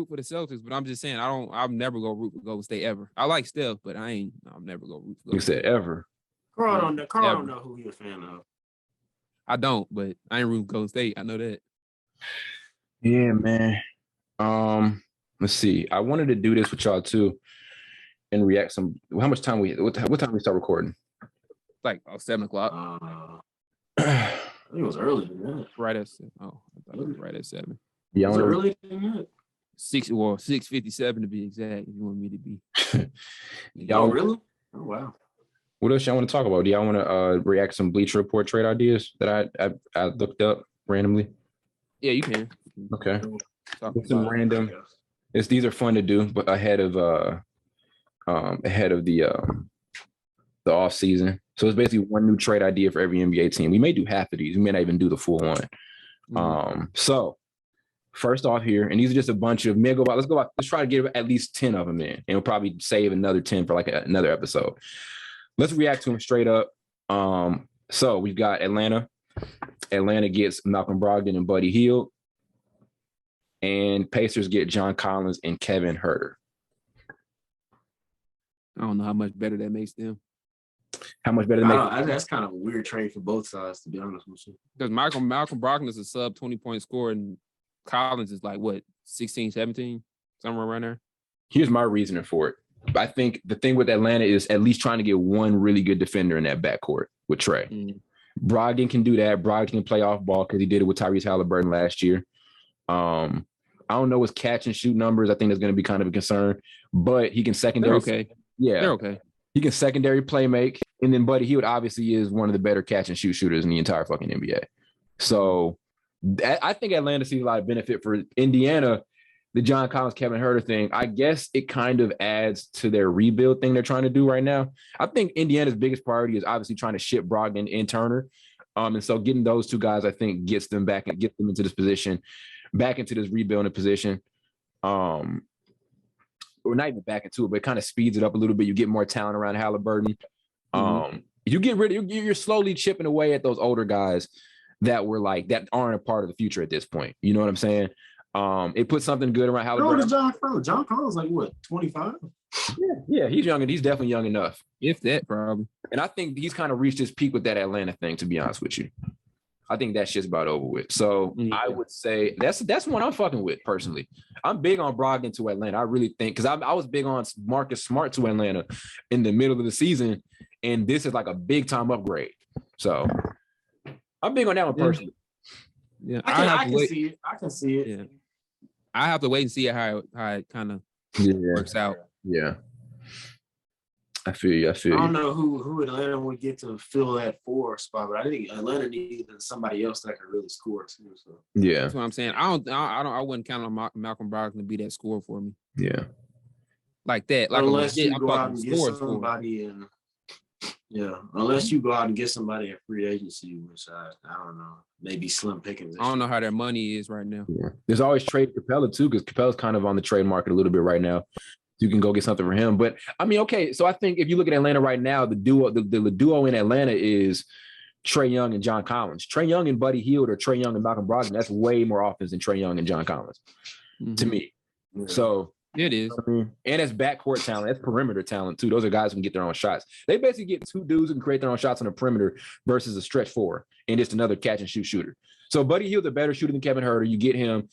for the Celtics, but I'm just saying I'll never go root for Golden State ever. I like Steph, but I'll never go root for Golden State. You said ever. Carl don't know who you're a fan of. I don't, but I ain't rooting for Golden State. I know that. Yeah, man. Let's see. I wanted to do this with y'all too, and react some. How much time what time we start recording? Like 7 o'clock. I think it was earlier than that. Right at I thought it was right at 7. Yeah, was it earlier than that? 6:57 to be exact. If you want me to be. Y'all really? Oh wow. What else y'all want to talk about? Do y'all want to react some Bleacher Report trade ideas that I looked up randomly? Yeah, you can. Okay. Some random. These are fun to do, but ahead of the off season. So it's basically one new trade idea for every NBA team. We may do half of these. We may not even do the full one. So First off here, and these are just a bunch of mega. Let's try to get at least 10 of them in, and we'll probably save another 10 for like another episode. Let's react to them straight up. So we've got Atlanta. Atlanta gets Malcolm Brogdon and Buddy Hield, and Pacers get John Collins and Kevin Huerter. I don't know how much better that makes them. How much better? That's kind of a weird trade for both sides, to be honest with you. Because Malcolm Brogdon is a sub 20-point scorer, and Collins is like what 16, 17, somewhere around there. Here's my reasoning for it. I think the thing with Atlanta is at least trying to get one really good defender in that backcourt with Trey. Brogdon can do that. Brogdon can play off ball because he did it with Tyrese Halliburton last year. I don't know his catch and shoot numbers. I think that's going to be kind of a concern, but he can secondary. They're okay. Yeah, they're okay. He can secondary play make, and then Buddy Hield obviously is one of the better catch and shoot shooters in the entire fucking NBA. So I think Atlanta sees a lot of benefit for Indiana. The John Collins, Kevin Huerter thing, I guess it kind of adds to their rebuild thing they're trying to do right now. I think Indiana's biggest priority is obviously trying to ship Brogdon and Turner. And so getting those two guys, I think, gets them back and get them into this position, back into this rebuilding position. Or not even back into it, but it kind of speeds it up a little bit. You get more talent around Halliburton. You get rid of, you're slowly chipping away at those older guys that aren't a part of the future at this point. You know what I'm saying? It puts something good around Halliburton. John Collins like what, 25? Yeah, he's young and he's definitely young enough. If that, probably. And I think he's kind of reached his peak with that Atlanta thing, to be honest with you. I think that shit's about over with. So I would say that's one I'm fucking with personally. I'm big on Brogdon to Atlanta. I really think because I was big on Marcus Smart to Atlanta in the middle of the season, and this is like a big time upgrade. So I'm big on that one personally. Yeah, I can see it. I can see it. Yeah. I have to wait and see how it kind of works out. Yeah. I feel you. I don't know who Atlanta would get to fill that 4 spot, but I think Atlanta needs somebody else that can really score too. So yeah, that's what I'm saying. I wouldn't count on Malcolm Brogdon to be that scorer for me. Yeah, like that. Like unless you go out and get somebody unless you go out and get somebody in free agency, which I don't know, maybe slim pickings. I don't know how their money is right now. Yeah. There's always trade Capella too, because Capella's kind of on the trade market a little bit right now. You can go get something for him. But I mean, okay, so I think if you look at Atlanta right now, the duo in Atlanta is Trae Young and John Collins. Trae Young and Buddy Hield or Trae Young and Malcolm Brogdon, that's way more offense than Trae Young and John Collins to me. Yeah. So it is. And it's backcourt talent. That's perimeter talent too. Those are guys who can get their own shots. They basically get 2 dudes who can create their own shots on the perimeter versus a stretch 4 and just another catch and shoot shooter. So Buddy Hield's a better shooter than Kevin Huerter. You get him.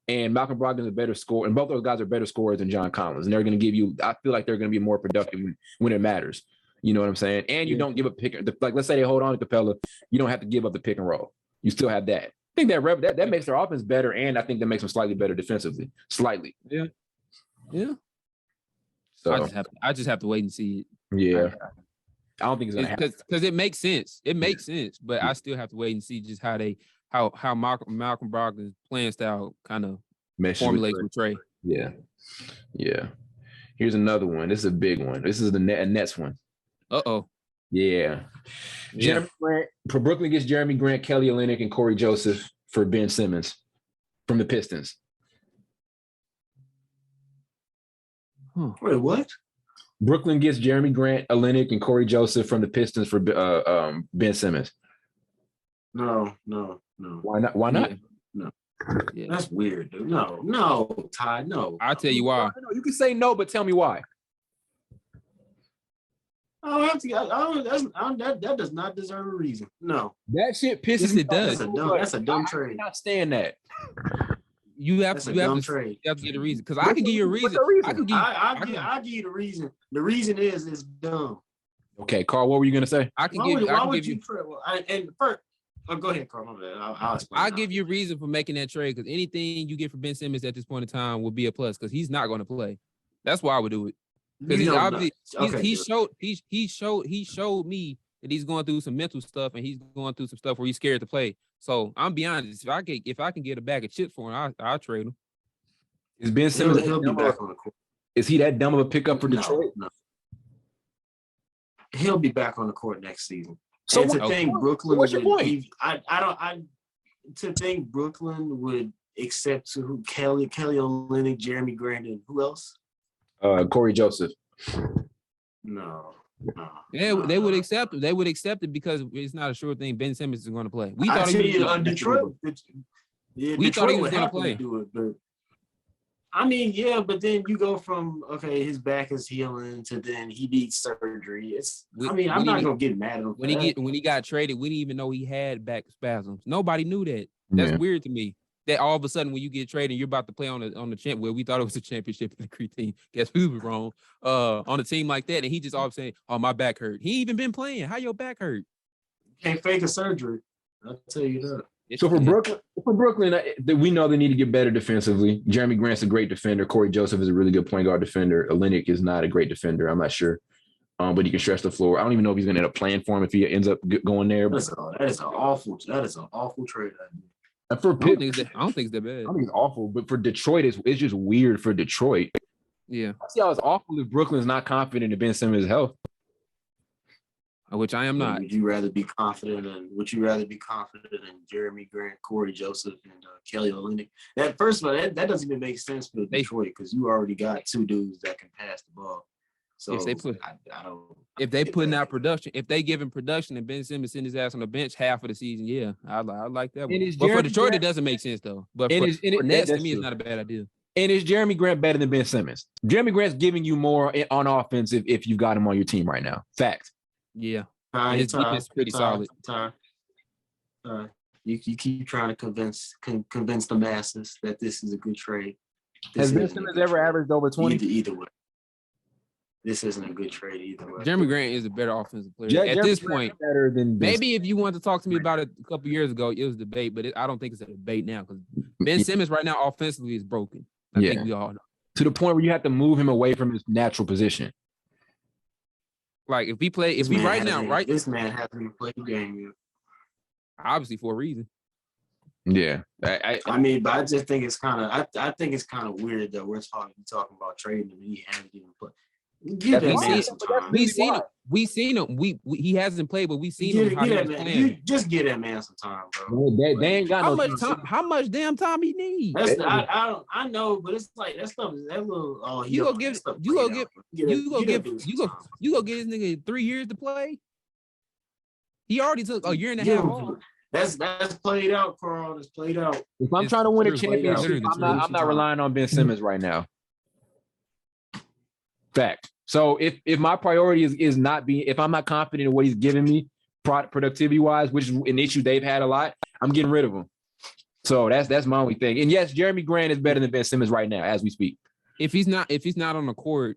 And Malcolm Brogdon's a better scorer, and both those guys are better scorers than John Collins. And they're going to give you, I feel like they're going to be more productive when it matters. You know what I'm saying? And you don't give up like let's say they hold on to Capella, you don't have to give up the pick and roll. You still have that. I think that makes their offense better, and I think that makes them slightly better defensively. Slightly. Yeah. So I just have to wait and see it. Yeah. I don't think it's going to happen. Because it makes sense. It makes sense, but I still have to wait and see just how Malcolm Brogdon's playing style kind of formulates with Trey. Yeah. Here's another one. This is a big one. This is the Nets one. Uh-oh. Yeah. Jeremy Grant, for Brooklyn gets Jeremy Grant, Kelly Olynyk, and Corey Joseph for Ben Simmons from the Pistons. Wait, what? Brooklyn gets Jeremy Grant, Olynyk, and Corey Joseph from the Pistons for Ben Simmons. No. Why not? Why not? No. Yeah. That's weird, dude. No, Ty, no. I'll tell you why. You can say no, but tell me why. That does not deserve a reason. No. That shit pisses me off. That's a dumb trade. I'm not saying that. You have to get a reason. Because I can give you a reason. I'll give you the reason. The reason is it's dumb. Okay, Carl, what were you going to say? Go ahead, Carl. I'll explain. I'll give you a reason for making that trade, because anything you get for Ben Simmons at this point in time will be a plus, because he's not going to play. That's why I would do it. Because he's obviously he showed me that he's going through some mental stuff, and he's going through some stuff where he's scared to play. So I'm be honest, if I can get a bag of chips for him, I'll trade him. Is Ben Simmons he'll be back on the court? Is he that dumb of a pickup for Detroit? No. He'll be back on the court next season. So to think Brooklyn what's your point? To think Brooklyn would except to who? Kelly Olynyk, Jeremy Grant, and who else? Corey Joseph. No. Yeah, they would accept it. They would accept it because it's not a sure thing. Ben Simmons is going to play. We thought he was Detroit. We thought he was going to play. Do it, but I mean, yeah, but then you go from his back is healing to then he needs surgery. I'm not gonna get mad at him. When he got traded, we didn't even know he had back spasms. Nobody knew that. That's weird to me. That all of a sudden when you get traded, you're about to play on the champ where we thought it was a championship in the Creek team. Guess we were wrong. On a team like that, and he just all of a sudden, oh, my back hurt. He even been playing. How your back hurt? Can't fake a surgery. I'll tell you that. So for Brooklyn, we know they need to get better defensively. Jeremy Grant's a great defender. Corey Joseph is a really good point guard defender. Olynyk is not a great defender. I'm not sure, but he can stretch the floor. I don't even know if he's going to end up playing for him if he ends up going there. That is an awful trade. And for I don't think it's that bad. I think it's awful, but for Detroit, it's just weird for Detroit. Yeah, I see how it's awful if Brooklyn's not confident in Ben Simmons' health. Which I am not. Would you rather be confident in Jeremy Grant, Corey Joseph, and Kelly Olynyk? That first of all, that doesn't even make sense for Detroit because you already got two dudes that can pass the ball. So if they putting out production, if they giving production and Ben Simmons sitting his ass on the bench half of the season, yeah, I like that one. But for Detroit, it doesn't make sense though. But for Nets, to me, it's not a bad idea. And is Jeremy Grant better than Ben Simmons? Jeremy Grant's giving you more on offense if you've got him on your team right now. Fact. Yeah. His defense is pretty solid. You keep trying to convince the masses that this is a good trade. Has Ben Simmons ever averaged over 20? Either way. This isn't a good trade either way. Jeremy Grant is a better offensive player. At this point, better than maybe if you wanted to talk to me about it a couple years ago, it was a debate, but I don't think it's a debate now because Ben Simmons right now offensively is broken. I think we all know. To the point where you have to move him away from his natural position. Like if we right now, this man hasn't played the game yet. Obviously for a reason. Yeah. I mean, but I just think it's kind of I think it's kind of weird that we're talking about trading him and he hasn't even played. Give that man some time. We seen him. He hasn't played, but we seen him. You just give that man some time, bro. They ain't got how much damn time he need? I know, but it's like that stuff is that little. You go get this nigga 3 years to play. He already took a year and a half off. That's played out, Carl. That's played out. If I'm trying to win a championship, I'm not relying on Ben Simmons right now. Fact. So if my priority is not being, if I'm not confident in what he's giving me productivity wise, which is an issue they've had a lot, I'm getting rid of him. So that's my only thing. And yes, Jeremy Grant is better than Ben Simmons right now as we speak. If he's not on the court,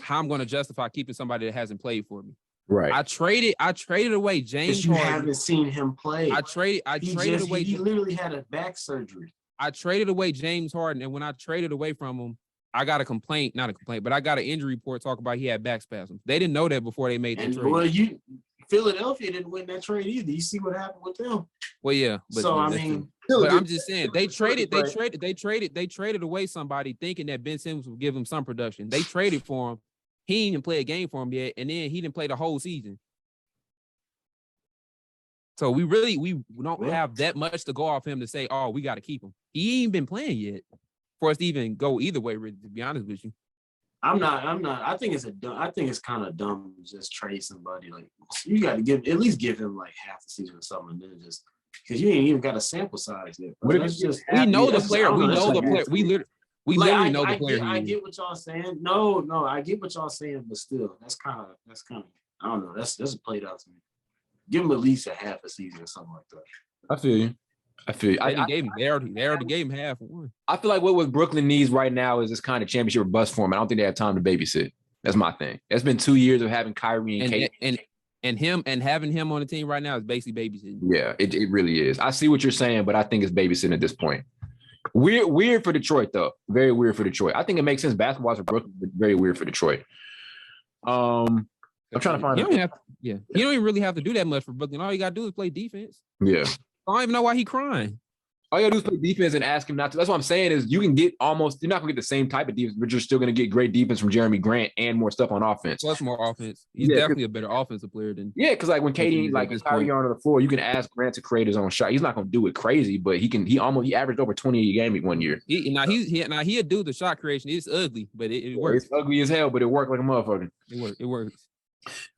how I'm going to justify keeping somebody that hasn't played for me? Right. I traded away James Harden. You haven't seen him play. I traded away. He literally had a back surgery. I traded away James Harden, and when I traded away from him, I got not a complaint, but I got an injury report talking about he had back spasms. They didn't know that before they made that trade. Well, Philadelphia didn't win that trade either. You see what happened with them. Well, yeah. But I'm just saying they traded away somebody thinking that Ben Simmons would give him some production. They traded for him. He didn't even play a game for him yet, and then he didn't play the whole season. So we don't have that much to go off him to say, oh, we got to keep him. He ain't been playing yet for us to even go either way, to be honest with you. I'm not. I think it's kind of dumb to just trade somebody. Like you got to at least give him like half the season or something, and then just because you ain't even got a sample size yet. We know the player. We know the player. We literally know the player. I get what y'all saying. No, I get what y'all saying, but still, that's kind of. I don't know. That's played out to me. Give him at least a half a season or something like that. I feel you. They already gave him half of one. I feel like what Brooklyn needs right now is this kind of championship or bust for him. I don't think they have time to babysit. That's my thing. It's been 2 years of having Kyrie and Kate. And having him on the team right now is basically babysitting. Yeah, it really is. I see what you're saying, but I think it's babysitting at this point. Weird for Detroit, though. Very weird for Detroit. I think it makes sense basketball for Brooklyn, but very weird for Detroit. I'm trying to find out. You don't even really have to do that much for Brooklyn. All you got to do is play defense. Yeah. I don't even know why he crying. All you gotta do is play defense and ask him not to. That's what I'm saying is you can get almost, you're not gonna get the same type of defense, but you're still gonna get great defense from Jeremy Grant and more stuff on offense. Plus more offense. He's definitely a better offensive player than. Yeah, because like when KD, like Kyrie are on the floor, you can ask Grant to create his own shot. He's not gonna do it crazy, but he averaged over 20 a game 1 year. He'll do the shot creation. It's ugly, but it works. It's ugly as hell, but it worked like a motherfucker. It works.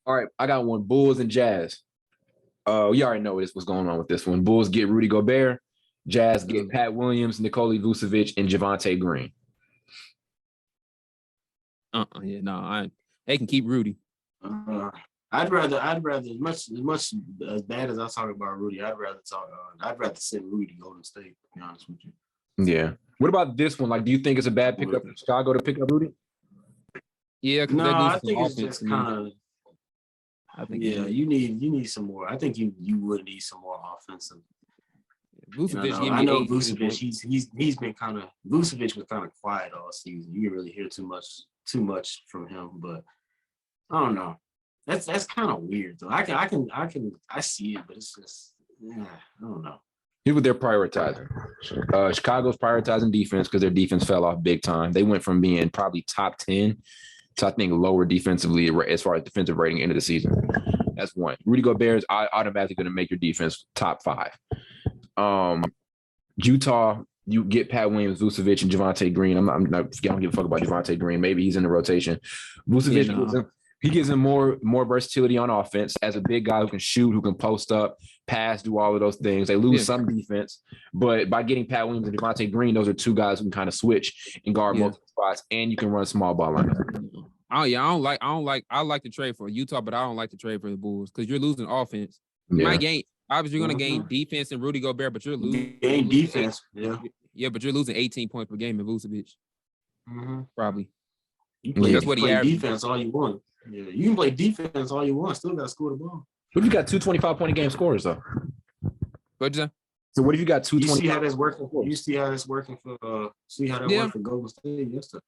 All right, I got one. Bulls and Jazz. You already know what's going on with this one. Bulls get Rudy Gobert. Jazz get Pat Williams, Nikola Vucevic, and Javonte Green. They can keep Rudy. I'd rather as bad as I talk about Rudy, I'd rather send Rudy Golden State, to be honest with you. Yeah. What about this one? Like, do you think it's a bad pickup for Chicago to pick up Rudy? Yeah, no, I think it's just kind of. You need some more. I think you would need some more offensive. Vucevic, I know Vucevic. He's been kind of Vucevic was kind of quiet all season. You didn't really hear too much from him, but I don't know. That's kind of weird though. I see it, but it's just I don't know. Here's what they're prioritizing. Chicago's prioritizing defense because their defense fell off big time. They went from being probably top 10 to I think lower defensively as far as defensive rating into the season. That's one. Rudy Gobert is automatically going to make your defense top 5. Utah, you get Pat Williams, Vucevic, and Javonte Green. I don't give a fuck about Javonte Green. Maybe he's in the rotation. Vucevic, he gives him more versatility on offense as a big guy who can shoot, who can post up, pass, do all of those things. They lose some defense, but by getting Pat Williams and Javonte Green, those are two guys who can kind of switch and guard multiple spots, and you can run a small ball lineup. I like to trade for Utah, but I don't like to trade for the Bulls because you're losing offense. You might gain. Obviously, you're going to gain defense in Rudy Gobert, but you're losing defense. Yeah, but you're losing 18 points per game in Vucevic. Probably. That's what he averaged. Defense all you want. Yeah, you can play defense all you want. Still got to score the ball. What if you got 2 25-point a game scorers though? What'd you say? So what if you got 2 25? You see how that's working? You see how that's working for? See how that worked for Golden State yesterday?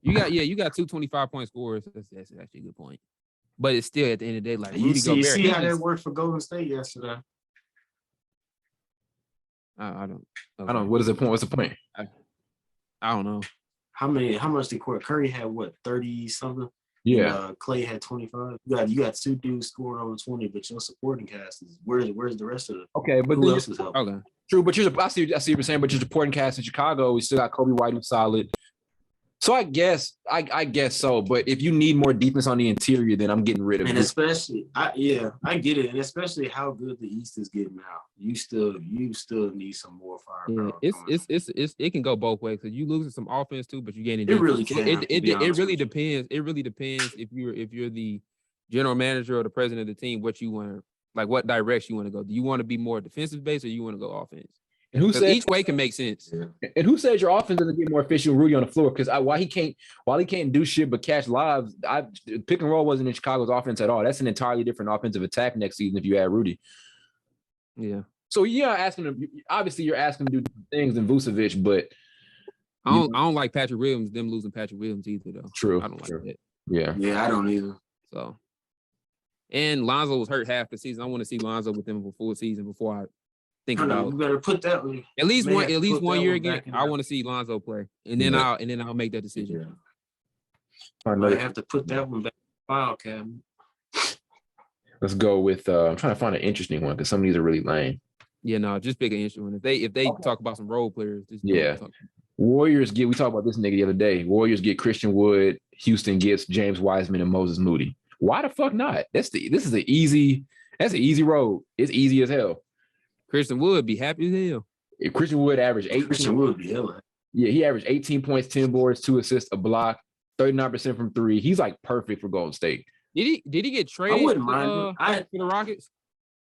You got 2 25-point scorers. That's actually a good point. But it's still at the end of the day, like Rudy Gobert. You see how that worked for Golden State yesterday? I don't. Okay. I don't. What is the point? What's the point? I don't know. How much did Curry had? What 30 something? Yeah. Clay had 25. You got 2 dudes scoring over 20, but your supporting cast is where's the rest of it? Okay, but who else is helping? Okay. True, but I see what you're saying. But your supporting cast in Chicago, we still got Kobe White who's solid. So I guess so. But if you need more defense on the interior, then I'm getting rid of it. And especially, I get it. And especially how good the East is getting now. You still need some more firepower. Yeah, it can go both ways. Because you losing some offense too, but you gaining. It really can. It really depends. It really depends if you're the general manager or the president of the team, what you want, like what direction you want to go. Do you want to be more defensive based or you want to go offense? And who said each way can make sense? And who says your offense doesn't get more efficient with Rudy on the floor? Because while he can't do shit but catch lives, pick and roll wasn't in Chicago's offense at all. That's an entirely different offensive attack next season if you add Rudy. Yeah. So asking him. Obviously, you're asking him to do different things than Vucevic, but I don't like Patrick Williams. Them losing Patrick Williams either though. True. I don't like that. Yeah, I don't either. So, and Lonzo was hurt half the season. I want to see Lonzo with them for full season before I think about. You better put that one. At least 1 year again. I want to see Lonzo play, and then I'll make that decision. I have to put that one back in the file cabinet. Let's go with. I'm trying to find an interesting one because some of these are really lame. Yeah, no, just pick an interesting one. If they talk about some role players, Warriors get. We talked about this nigga the other day. Warriors get Christian Wood. Houston gets James Wiseman and Moses Moody. Why the fuck not? That's an easy road. It's easy as hell. Christian Wood be happy as hell. If Christian Wood averaged 18. Christian Wood be hell. Yeah, he averaged 18 points, 10 boards, 2 assists, a block, 39% from 3. He's like perfect for Golden State. Did he get traded? I wouldn't mind for the Rockets.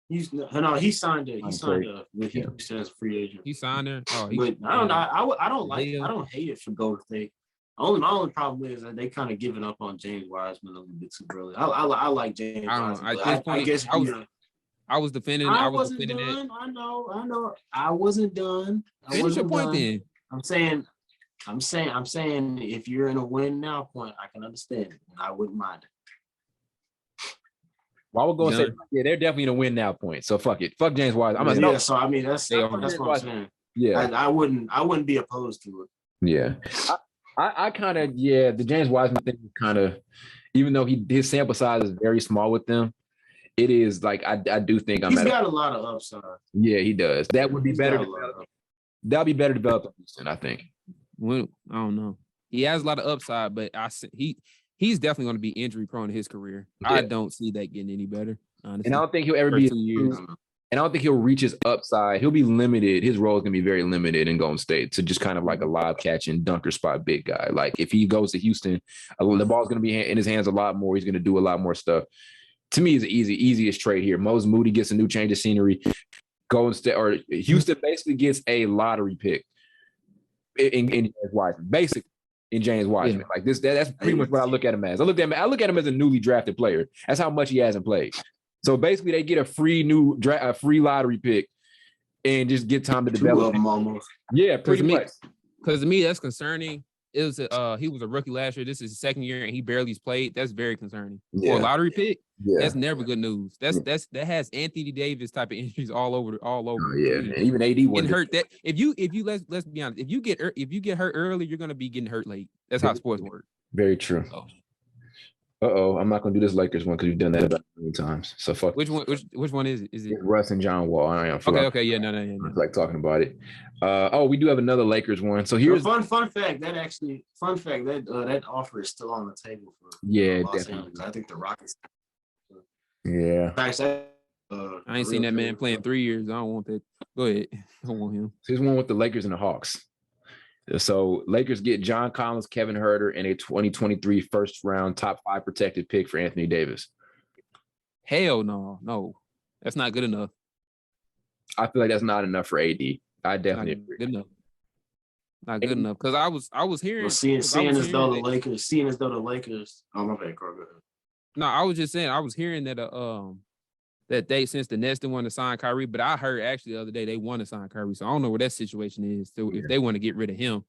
He signed it. He signed with Houston as a free agent. He signed there. But I don't know. I don't hate it for Golden State. My only problem is that they kind of giving up on James Wiseman a little bit too early. I like James Wiseman. I guess I was defending. I wasn't done. It. I know. I wasn't done. Finish your point then. I'm saying if you're in a win now point, I can understand it, and I wouldn't mind it. Well, I would go and say, they're definitely in a win now point. So fuck it. Fuck James Wiseman. So I mean, that's what I'm saying. Yeah. I wouldn't be opposed to it. Yeah. I kind of, the James Wiseman thing is kind of, even though his sample size is very small with them, it is like I do think he's got a lot of upside. Yeah, he does. That would be better. That'll be better developed in Houston, I think. Well, I don't know. He has a lot of upside, but he's definitely going to be injury prone in his career. Yeah. I don't see that getting any better, honestly. And I don't think he'll ever be 2 years. And I don't think he'll reach his upside. He'll be limited. His role is going to be very limited in Golden State to just kind of like a lob catching dunker spot big guy. Like if he goes to Houston, the ball's going to be in his hands a lot more. He's going to do a lot more stuff. To me, it's the easiest trade here. Moses Moody gets a new change of scenery. Golden State or Houston basically gets a lottery pick in James Wiseman. Basically, in James Wiseman. Yeah. Like this, that's pretty much what I look at him as. I look at him as a newly drafted player. That's how much he hasn't played. So basically, they get a free free lottery pick and just get time to develop. Yeah, pretty much. Because to me, that's concerning. It was he was a rookie last year. This is his second year, and he barely played. That's very concerning. Yeah. For a lottery pick, that's never good news. That has Anthony Davis type of injuries all over. Oh, yeah, and even AD wasn't hurt. That if you let's be honest, if you get hurt early, you're gonna be getting hurt late. That's how sports work. Very true. I'm not gonna do this Lakers one because you've done that about many times. So fuck. Which one is it? Is it Russ and John Wall? I am. Okay. Yeah, no. I like talking about it. We do have another Lakers one. So here's fun fact. That offer is still on the table for Los Angeles. I think the Rockets. Yeah. I ain't seen that man playing 3 years. I don't want that. Go ahead. I don't want him. Here's one with the Lakers and the Hawks. So Lakers get John Collins, Kevin Huerter, and a 2023 first-round top 5 protected pick for Anthony Davis. Hell no. That's not good enough. I feel like that's not enough for AD. I definitely agree. Good enough. Not good enough. Because I was hearing. Well, seeing as though the Lakers. Oh, my bad, Carl. Go ahead. No, I was just saying. I was hearing that that they, since the Nets didn't want to sign Kyrie, but I heard actually the other day they want to sign Kyrie. So I don't know what that situation is. So if they want to get rid of him,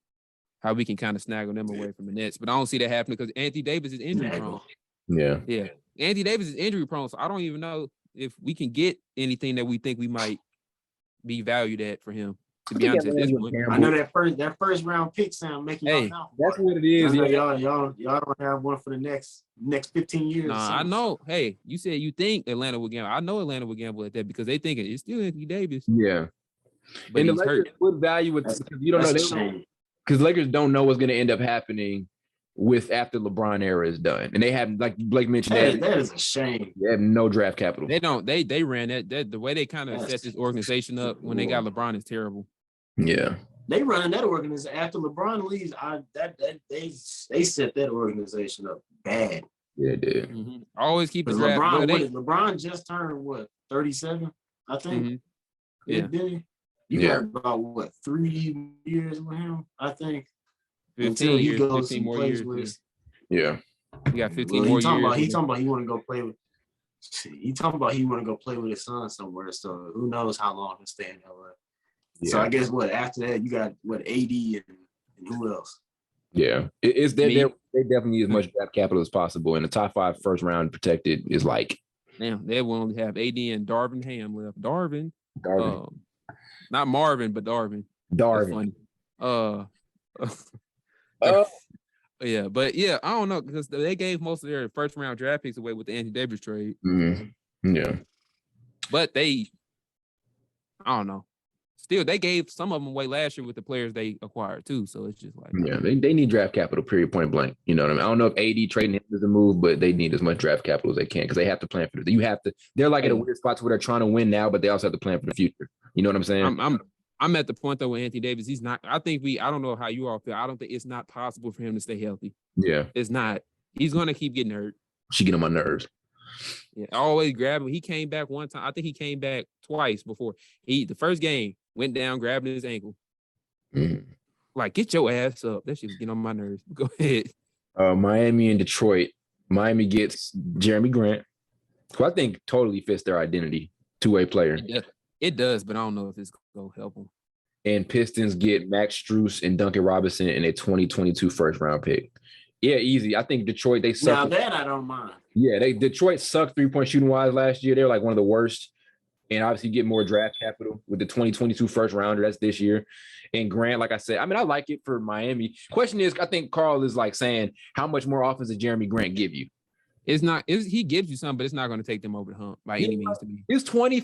how we can kind of snaggle them away from the Nets. But I don't see that happening because Anthony Davis is injury prone. Yeah. Anthony Davis is injury prone. So I don't even know if we can get anything that we think we might be valued at for him. To be honest, at this point. I know that first round pick sound making y'all mouth. That's what it is. Y'all don't have one for the next 15 years. Nah, I know. Hey, you said you think Atlanta would gamble. I know Atlanta would gamble at that because they think it's still Anthony Davis. Yeah. But and he's hurt. Would value it because you don't know because Lakers don't know what's going to end up happening with after LeBron era is done, and they have, like Blake mentioned, that is a shame. They have no draft capital. They don't. They ran that the way they kind of set this organization up when they got LeBron is terrible. Yeah, they running that organization after LeBron leaves. They set that organization up bad. Yeah, they did. Mm-hmm. Always keep the draft. LeBron just turned 37, I think. Mm-hmm. Yeah, you got about 3 years with him, I think. 15 years, 15 more years. Yeah, you got 15 more years. He talking about he want to go play with. He talking about he want to go play with his son somewhere. So who knows how long he'll stay in LA. Yeah. So I guess after that you got AD and who else? Yeah, it's they definitely need as much draft capital as possible, and the top 5 first round protected is like. Damn, they will only have AD and Darvin Ham left. Darvin. Not Marvin, but Darvin. Yeah, but yeah, I don't know because they gave most of their first round draft picks away with the Anthony Davis trade. Mm-hmm. Yeah, but I don't know. Still, they gave some of them away last year with the players they acquired too. So it's just like they need draft capital. Period. Point blank. You know what I mean? I don't know if AD trading him is a move, but they need as much draft capital as they can because they have to plan for it. You have to. They're like at a weird spot where they're trying to win now, but they also have to plan for the future. You know what I'm saying? I'm at the point though with Anthony Davis. He's not. I don't know how you all feel. I don't think it's not possible for him to stay healthy. Yeah, it's not. He's going to keep getting hurt. She get on my nerves. Yeah, always grab him. He came back one time. I think he came back twice before. The first game went down, grabbing his ankle. Like, get your ass up. That shit was getting on my nerves. Go ahead. Miami and Detroit. Miami gets Jeremy Grant, who I think totally fits their identity. Two-way player. It does, but I don't know if it's going to help them. And Pistons get Max Strus and Duncan Robinson in a 2022 first-round pick. Yeah, easy. I think Detroit, they suck. Now that I don't mind. Yeah, Detroit sucked 3-point shooting-wise last year. They were like one of the worst. And obviously, you get more draft capital with the 2022 first rounder. That's this year. And Grant, like I said, I mean, I like it for Miami. Question is, I think Carl is like saying, how much more offense does Jeremy Grant give you? He gives you some, but it's not going to take them over the hump by any means to me. His 20 in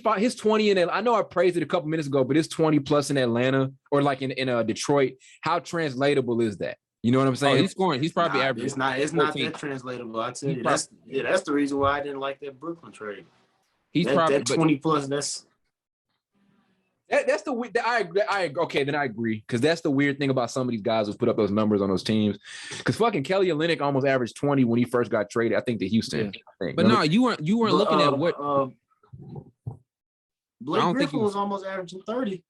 Atlanta. I know I praised it a couple minutes ago, but it's 20 plus in Atlanta or like in Detroit. How translatable is that? You know what I'm saying? He's scoring. He's probably average. It's not that translatable. I tell you, that's the reason why I didn't like that Brooklyn trade. He's probably that 20 plus. That's the I agree because that's the weird thing about some of these guys who put up those numbers on those teams. Because fucking Kelly Olynyk almost averaged 20 when he first got traded. I think to Houston. Yeah. But no, you weren't looking at what. Blake Griffin was almost averaging 30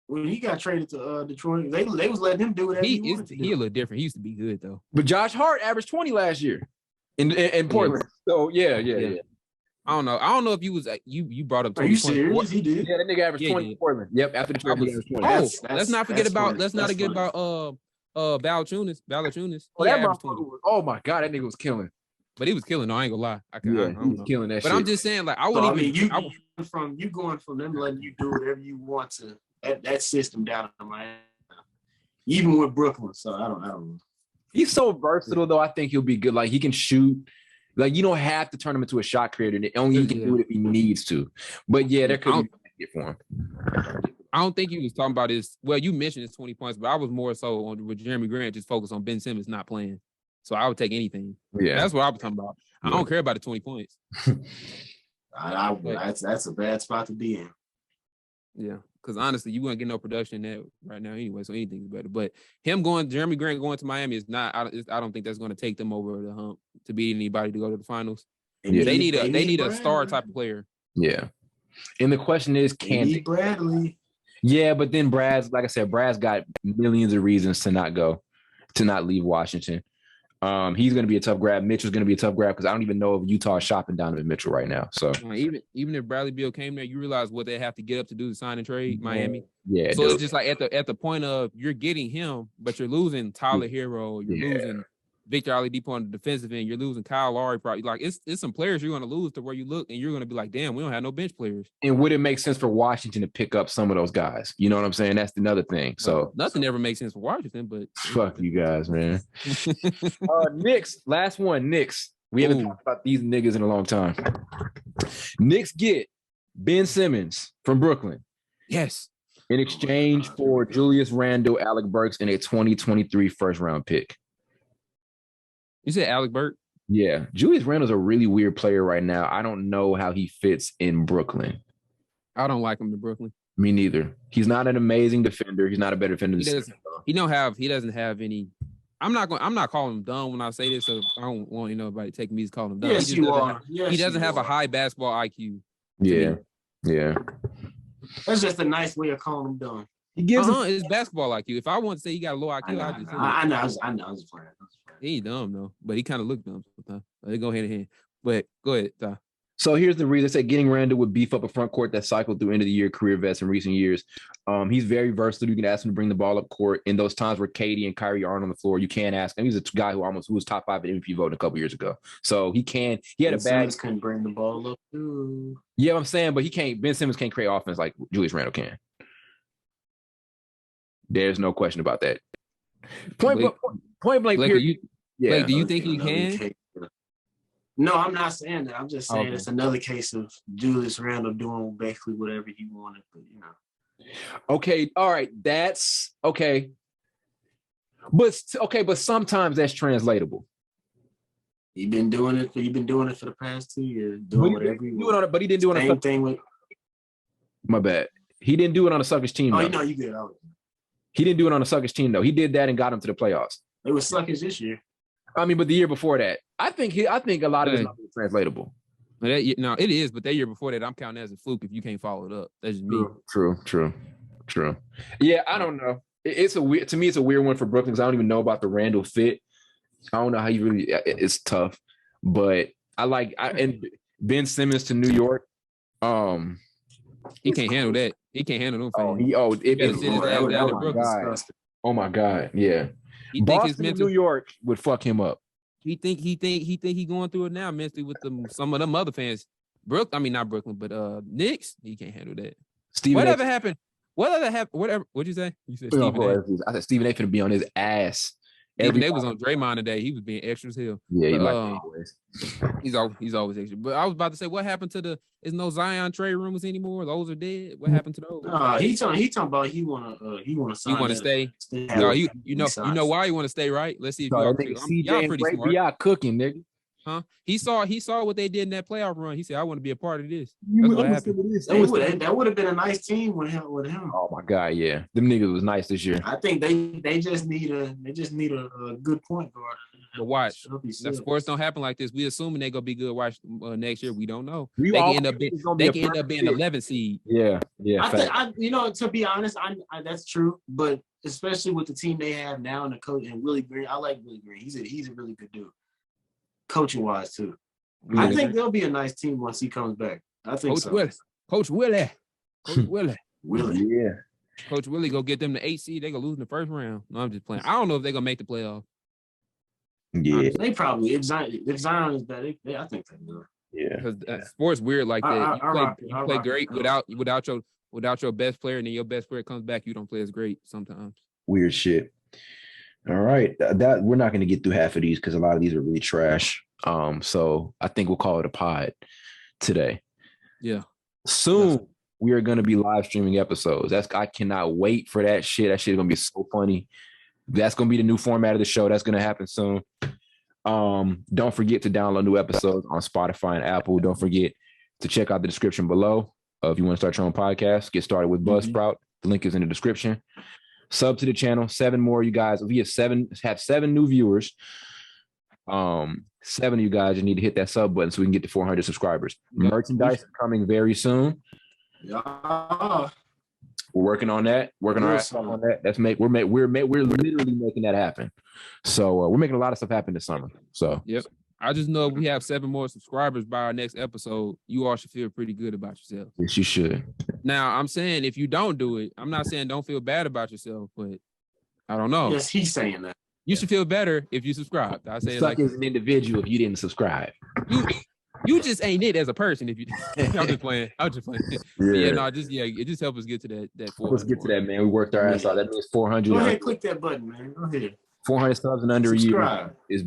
when he got traded to Detroit. They was letting him do whatever he wanted to do. He a little different. He used to be good though. But Josh Hart averaged 20 last year in Portland. Yeah. So yeah. I don't know if you was you brought up. Are you serious? He did. Yeah, that nigga averaged 20 in Portland. Yep, after the trade, he averaged 20. Let's not forget about Valanciunas. Oh my god, that nigga was killing. But he was killing. No, I ain't gonna lie. He was killing that shit. But I'm just saying, like, I wouldn't you going from them letting you do whatever you want to that system down in Miami, even with Brooklyn. So I don't know. He's so versatile though. I think he'll be good. Like he can shoot. Like you don't have to turn him into a shot creator. Only he can do it if he needs to. But yeah, there could be for him. I don't think he was talking about his. Well, you mentioned his 20 points, but I was more so on with Jeremy Grant, just focused on Ben Simmons not playing. So I would take anything. Yeah, that's what I was talking about. I don't care about the 20 points. That's a bad spot to be in. Yeah, because honestly, you wouldn't get no production in that right now anyway, so anything's better. But Jeremy Grant going to Miami is not. I don't think that's going to take them over the hump to beat anybody to go to the finals. Yeah. They need a star type of player. Yeah, and the question is, can they? Bradley? Yeah, but then Brad's got millions of reasons to not leave Washington. He's going to be a tough grab. Mitchell's going to be a tough grab because I don't even know if Utah is shopping Donovan Mitchell right now. So even if Bradley Beal came there, you realize what they have to get up to do to sign and trade Miami. Yeah. So it's just like at the point of you're getting him, but you're losing Tyler Hero, you're losing Victor Oladipo on the defensive end, you're losing Kyle Lowry. Probably like it's some players you're going to lose to where you look and you're going to be like, damn, we don't have no bench players. And would it make sense for Washington to pick up some of those guys? You know what I'm saying? That's another thing. So nothing ever makes sense for Washington, but fuck you guys, man. Knicks, last one. Knicks. We haven't talked about these niggas in a long time. Knicks get Ben Simmons from Brooklyn. Yes. In exchange for Julius Randle, Alec Burks, and a 2023 first round pick. You said Alec Burks? Yeah. Julius Randle's a really weird player right now. I don't know how he fits in Brooklyn. I don't like him in Brooklyn. Me neither. He's not an amazing defender. He's not a better defender than he doesn't have any. I'm not calling him dumb when I say this, so I don't want anybody to take me as calling him dumb. Yes, you are. He doesn't have a high basketball IQ. Yeah. Yeah. That's just a nice way of calling him dumb. He gives his basketball IQ. If I want to say he got a low IQ, I know. I was playing. He ain't dumb though, but he kind of looked dumb sometimes. They go hand in hand. But go ahead, Ty. So here's the reason. I said getting Randall would beef up a front court that cycled through end of the year career vets in recent years. He's very versatile. You can ask him to bring the ball up court. In those times where Katie and Kyrie aren't on the floor, you can't ask him. He's a guy who was top 5 at MVP vote a couple years ago. So he had a bad. Couldn't bring the ball up too. Yeah, I'm saying, but he can't. Ben Simmons can't create offense like Julius Randle can. There's no question about that. Point blank. Blake, do you think he can? No, I'm not saying that. I'm just saying it's another case of Julius Randle doing basically whatever he wanted, but you know. Okay, all right, that's okay. But sometimes that's translatable. He's been doing it for the past 2 years, doing whatever he wants. But he didn't do it on same thing with. My bad. He didn't do it on a suckers team. Oh, no, you good. He didn't do it on a suckers team though. He did that and got him to the playoffs. It was suckers this year. I mean, but the year before that, I think a lot of it's not translatable. No, it is, but that year before that, I'm counting as a fluke if you can't follow it up. That's just me. True. Yeah, I don't know. To me, it's a weird one for Brooklyn because I don't even know about the Randall fit. I don't know how you really. It's tough, but and Ben Simmons to New York. He can't handle that. He can't handle them fans. Oh my God, yeah. Boston and New York would fuck him up. He think he going through it now mentally with some of them other fans. Not Brooklyn, but Knicks, he can't handle that. Whatever happened? Whatever. What'd you say? You said Stephen A. I said Stephen A. finna be on his ass. Stephen A. was on Draymond today. He was being extra as hell. Yeah, he always. He's always extra. But I was about to say, what happened to there's no Zion trade rumors anymore? Those are dead. What happened to those? He talking about he wanna sign. You want to stay? No, you know why you want to stay, right? Let's see if y'all pretty smart. Y'all cooking, nigga. Huh? He saw what they did in that playoff run. He said, "I want to be a part of this." That's what happened. That would have been a nice team with him. Oh my god, yeah, them niggas was nice this year. I think they just need a good point guard. But watch, the sports don't happen like this. We assuming they gonna be good. Watch next year. We don't know. They can end up being 11th seed. Yeah. To be honest, I that's true. But especially with the team they have now and the coach and Willie Green, I like Willie Green. He's a really good dude. Coaching wise too. I think they'll be a nice team once he comes back. I think Coach Willie. Yeah. Coach Willie go get them the 8 seed. They gonna lose in the first round. No, I'm just playing. I don't know if they're gonna make the playoffs. Yeah. They probably if Zion is bad, I think they will. Yeah. Because sports weird like that. You play great without your best player, and then your best player comes back, you don't play as great sometimes. Weird shit. All right, that we're not going to get through half of these because a lot of these are really trash. So I think we'll call it a pod today. Yeah. Soon we are going to be live streaming episodes. I cannot wait for that shit. That shit is going to be so funny. That's going to be the new format of the show. That's going to happen soon. Don't forget to download new episodes on Spotify and Apple. Don't forget to check out the description below. If you want to start your own podcast, get started with Buzzsprout. The link is in the description. Sub to the channel. 7 more, you guys. We have 7 new viewers. 7 of you guys just need to hit that sub button so we can get to 400 subscribers. Merchandise coming very soon. Yeah. We're working on that. Working on that. We're literally making that happen. So we're making a lot of stuff happen this summer. So yep. I just know if we have 7 more subscribers by our next episode, you all should feel pretty good about yourself. Yes, you should. Now, I'm saying if you don't do it, I'm not saying don't feel bad about yourself, but I don't know. Yes, he's saying that. You should feel better if you subscribe. I say suck as an individual if you didn't subscribe. You just ain't it as a person if you. I'm just playing. It just helps us get to that. Let's get to that, man. We worked our ass out. That means 400. Go ahead, click that button, man. Go ahead. 400 subs in under a year is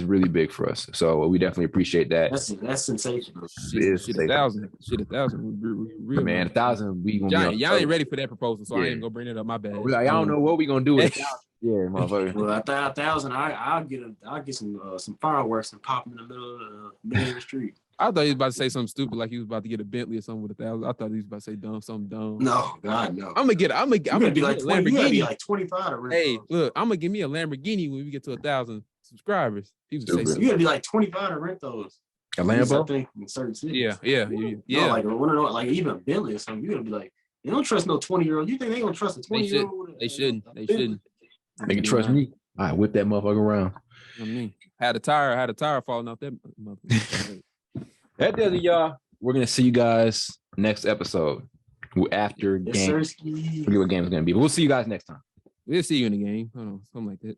really big for us. So we definitely appreciate that. That's sensational. Shit, 1,000. Shit, 1,000. Real man, 1,000. We gonna y'all ain't ready for that proposal, so I ain't gonna bring it up. My bad. I don't know what we gonna do with 1,000. Yeah, motherfucker. Well, 1,000, I'll get some fireworks and pop them in the middle of the street. I thought he was about to say something stupid, like he was about to get a Bentley or something with 1,000. I thought he was about to say something dumb. No, God, no. I'm gonna be like 20, you gotta be like 25 to rent. Hey, look, I'm gonna give me a Lamborghini when we get to 1,000 subscribers. People say you gotta be like 25 to rent those. A Lambo? I think in certain cities. Yeah. No, like even Bentley or something. You gotta be like, you don't trust no 20-year-old. You think they gonna trust a 20-year-old? They shouldn't. They can trust me. I whip that motherfucker around. I mean, had a tire falling off that motherfucker. That does it, y'all. We're gonna see you guys next episode after game. I forget what game is gonna be, but we'll see you guys next time. We'll see you in the game. I don't know, something like that.